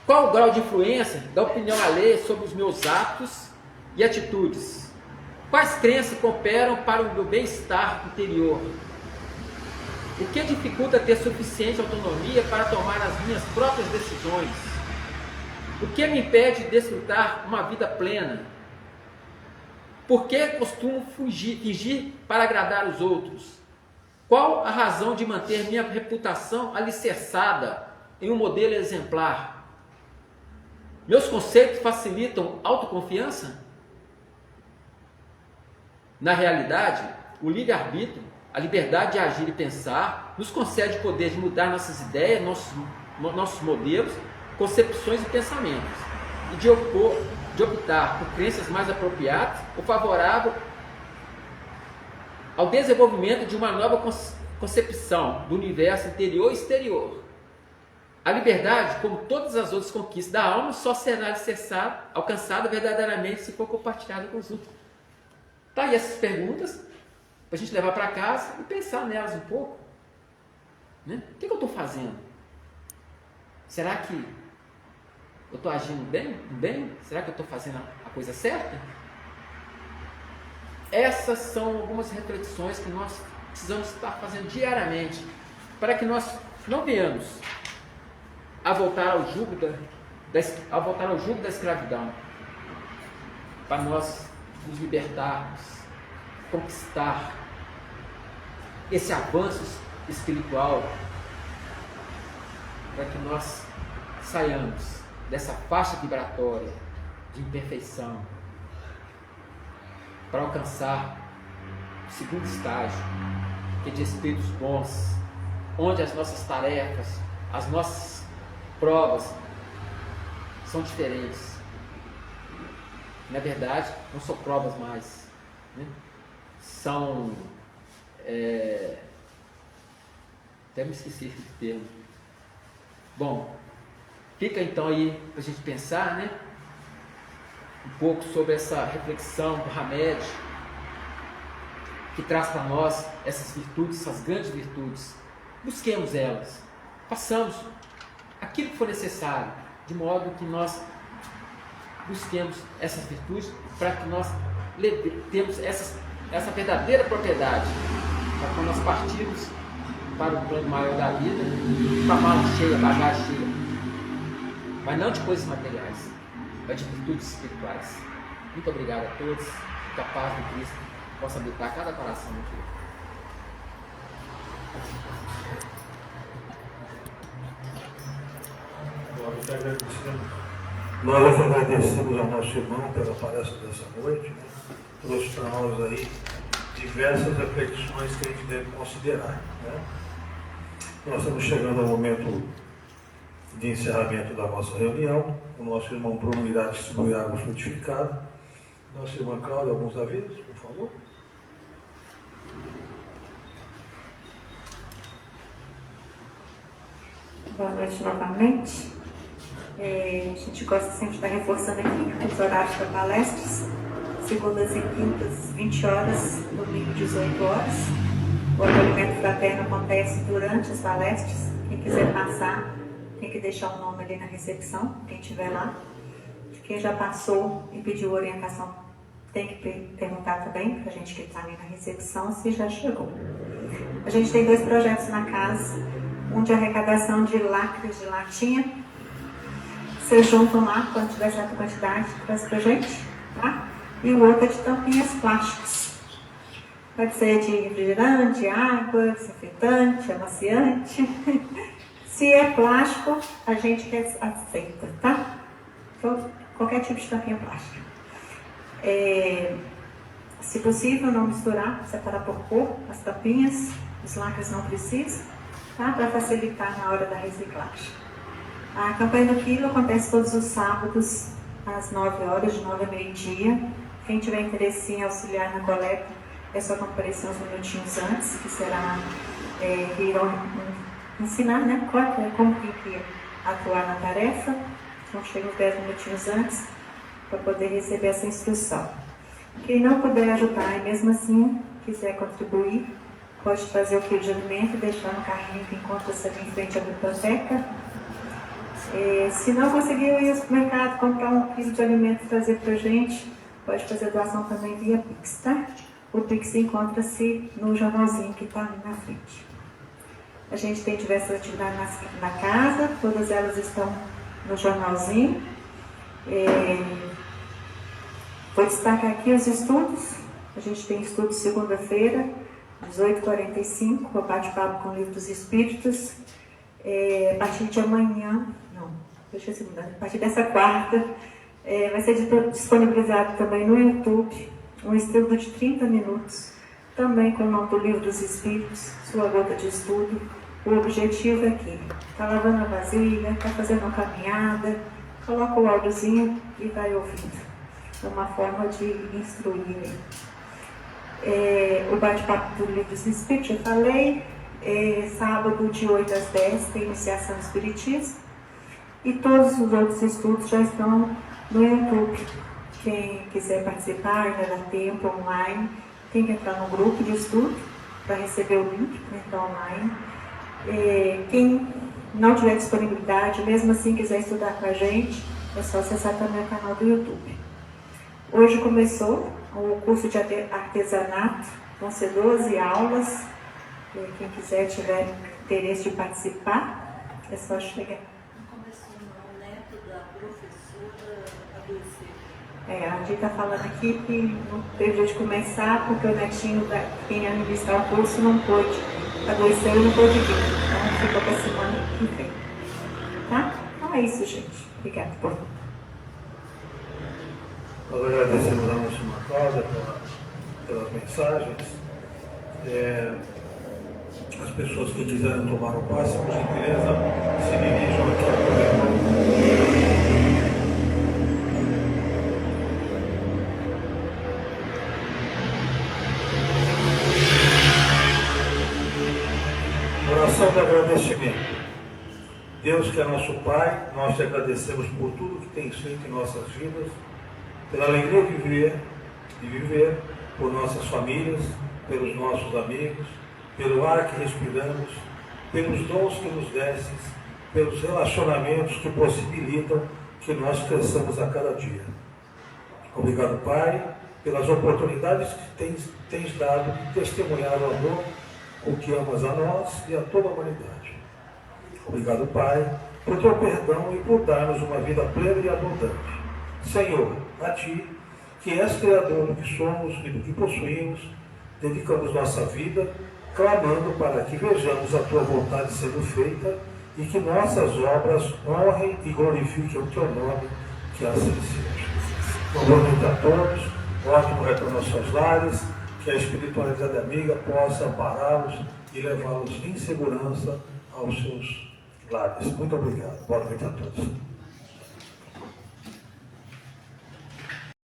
Qual o grau de influência da opinião alheia sobre os meus atos e atitudes? Quais crenças cooperam para o meu bem-estar interior? O que dificulta ter suficiente autonomia para tomar as minhas próprias decisões? O que me impede de desfrutar uma vida plena? Por que costumo fingir para agradar os outros? Qual a razão de manter minha reputação alicerçada em um modelo exemplar? Meus conceitos facilitam autoconfiança? Na realidade, o livre-arbítrio, a liberdade de agir e pensar, nos concede o poder de mudar nossas ideias, nossos modelos, concepções e pensamentos, e de optar por crenças mais apropriadas ou favoráveis ao desenvolvimento de uma nova concepção do universo interior e exterior. A liberdade, como todas as outras conquistas da alma, só será alcançada verdadeiramente se for compartilhada com os outros. Tá aí essas perguntas para a gente levar para casa e pensar nelas um pouco. Né? O que eu estou fazendo? Será que eu estou agindo bem? Será que eu estou fazendo a coisa certa? Essas são algumas reflexões que nós precisamos estar fazendo diariamente para que nós não venhamos a voltar ao jugo da escravidão, para nós nos libertarmos, conquistar esse avanço espiritual, para que nós saiamos dessa faixa vibratória de imperfeição, para alcançar o segundo estágio, que é de espíritos bons, onde as nossas tarefas, as nossas provas são diferentes. Na verdade, não são provas mais, né? São até me esqueci esse termo. Bom, fica então aí para a gente pensar, né? Um pouco sobre essa reflexão do Hamed, que traz para nós essas virtudes, essas grandes virtudes. Busquemos elas, façamos aquilo que for necessário, de modo que nós busquemos essas virtudes para que nós temos essa verdadeira propriedade, para quando nós partirmos para o plano maior da vida, com a mala cheia, bagagem cheia, mas não de coisas materiais, mas de virtudes espirituais. Muito obrigado a todos, que a paz de Cristo possa habitar cada coração aqui. Nós agradecemos ao nosso irmão pela palestra dessa noite, né? Trouxe para nós aí diversas reflexões que a gente deve considerar, né? Nós estamos chegando ao momento de encerramento da nossa reunião. O nosso irmão Bruno irá distribuir água frutificada. Nossa irmã Cláudia, alguns avisos, por favor. Boa noite novamente. A gente gosta sempre de estar reforçando aqui os horários para palestras. Segundas e quintas, 20 horas, domingo, 18 horas. O acolhimento fraterno acontece durante as palestras. Quem quiser passar, tem que deixar o nome ali na recepção, quem estiver lá. Quem já passou e pediu orientação, tem que perguntar também para a gente que está ali na recepção se já chegou. A gente tem 2 projetos na casa, um de arrecadação de lacres de latinha. Vocês juntam lá, quando tiver certa quantidade, traz pra gente, tá? E o outro é de tampinhas plásticas. Pode ser de refrigerante, água, desinfetante, amaciante. Se é plástico, a gente aceita, tá? Então, qualquer tipo de tampinha plástica. Se possível, não misturar, separar por cor as tampinhas, os lacres não precisam, tá? Para facilitar na hora da reciclagem. A campanha do quilo acontece todos os sábados, às 9 horas, de 9 a meio-dia. Quem tiver interesse em auxiliar na coleta, é só comparecer uns minutinhos antes, que será ensinar, né, como tem que atuar na tarefa. Então chega uns 10 minutinhos antes, para poder receber essa instrução. Quem não puder ajudar e mesmo assim quiser contribuir, pode trazer o quilo de alimento e deixar no carrinho que encontra-se ali em frente à biblioteca. Se não conseguiu ir ao supermercado comprar um quilo de alimento e trazer para a gente, pode fazer doação também via Pix, tá? O Pix encontra-se no jornalzinho que está ali na frente. A gente tem diversas atividades na casa, todas elas estão no jornalzinho. Vou destacar aqui os estudos. A gente tem estudo segunda-feira, 18h45, o bate-papo com o Livro dos Espíritos. A partir de amanhã, não, deixa eu segunda, a partir dessa quarta, vai ser disponibilizado também no YouTube um estudo de 30 minutos, também com o nome do Livro dos Espíritos, sua gota de estudo. O objetivo é que está lavando a vasilha, está fazendo uma caminhada, coloca o áudiozinho e vai ouvindo. É uma forma de instruir. O bate-papo do Livro dos Espíritos, eu falei, sábado de 8 às 10 tem iniciação do Espiritismo, e todos os outros estudos já estão no YouTube. Quem quiser participar, ainda dá tempo, online, tem que entrar no grupo de estudo para receber o link para entrar online. Quem não tiver disponibilidade, mesmo assim quiser estudar com a gente, é só acessar também o canal do YouTube. Hoje começou o curso de artesanato, vão ser 12 aulas. Quem quiser, tiver interesse de participar, é só chegar. Não começou não, o neto da professora adoeceu. A gente está falando aqui que não teve jeito de começar porque o netinho quem ia ministrar o curso não pôde, adoeceu e não pôde vir. Então fica para a semana que vem. Tá? Então é isso, gente. Obrigada por tudo. Nós agradecemos a nossa Cláudia pelas mensagens. As pessoas que quiserem tomar o passe, por gentileza, se dirijam aqui ao corredor. Oração de agradecimento. Deus que é nosso Pai, nós te agradecemos por tudo que tens feito em nossas vidas, pela alegria de viver, por nossas famílias, pelos nossos amigos, pelo ar que respiramos, pelos dons que nos destes, pelos relacionamentos que possibilitam que nós cresçamos a cada dia. Obrigado, Pai, pelas oportunidades que tens dado de testemunhar o amor com que amas a nós e a toda a humanidade. Obrigado, Pai, por teu perdão e por dar-nos uma vida plena e abundante. Senhor, a Ti, que és Criador do que somos e do que possuímos, dedicamos nossa vida, clamando para que vejamos a Tua vontade sendo feita e que nossas obras honrem e glorifiquem o Teu nome, que assim seja. Boa noite a todos, ótimo retorno aos seus lares, que a espiritualidade amiga possa ampará-los e levá-los em segurança aos seus lares. Muito obrigado. Boa noite a todos.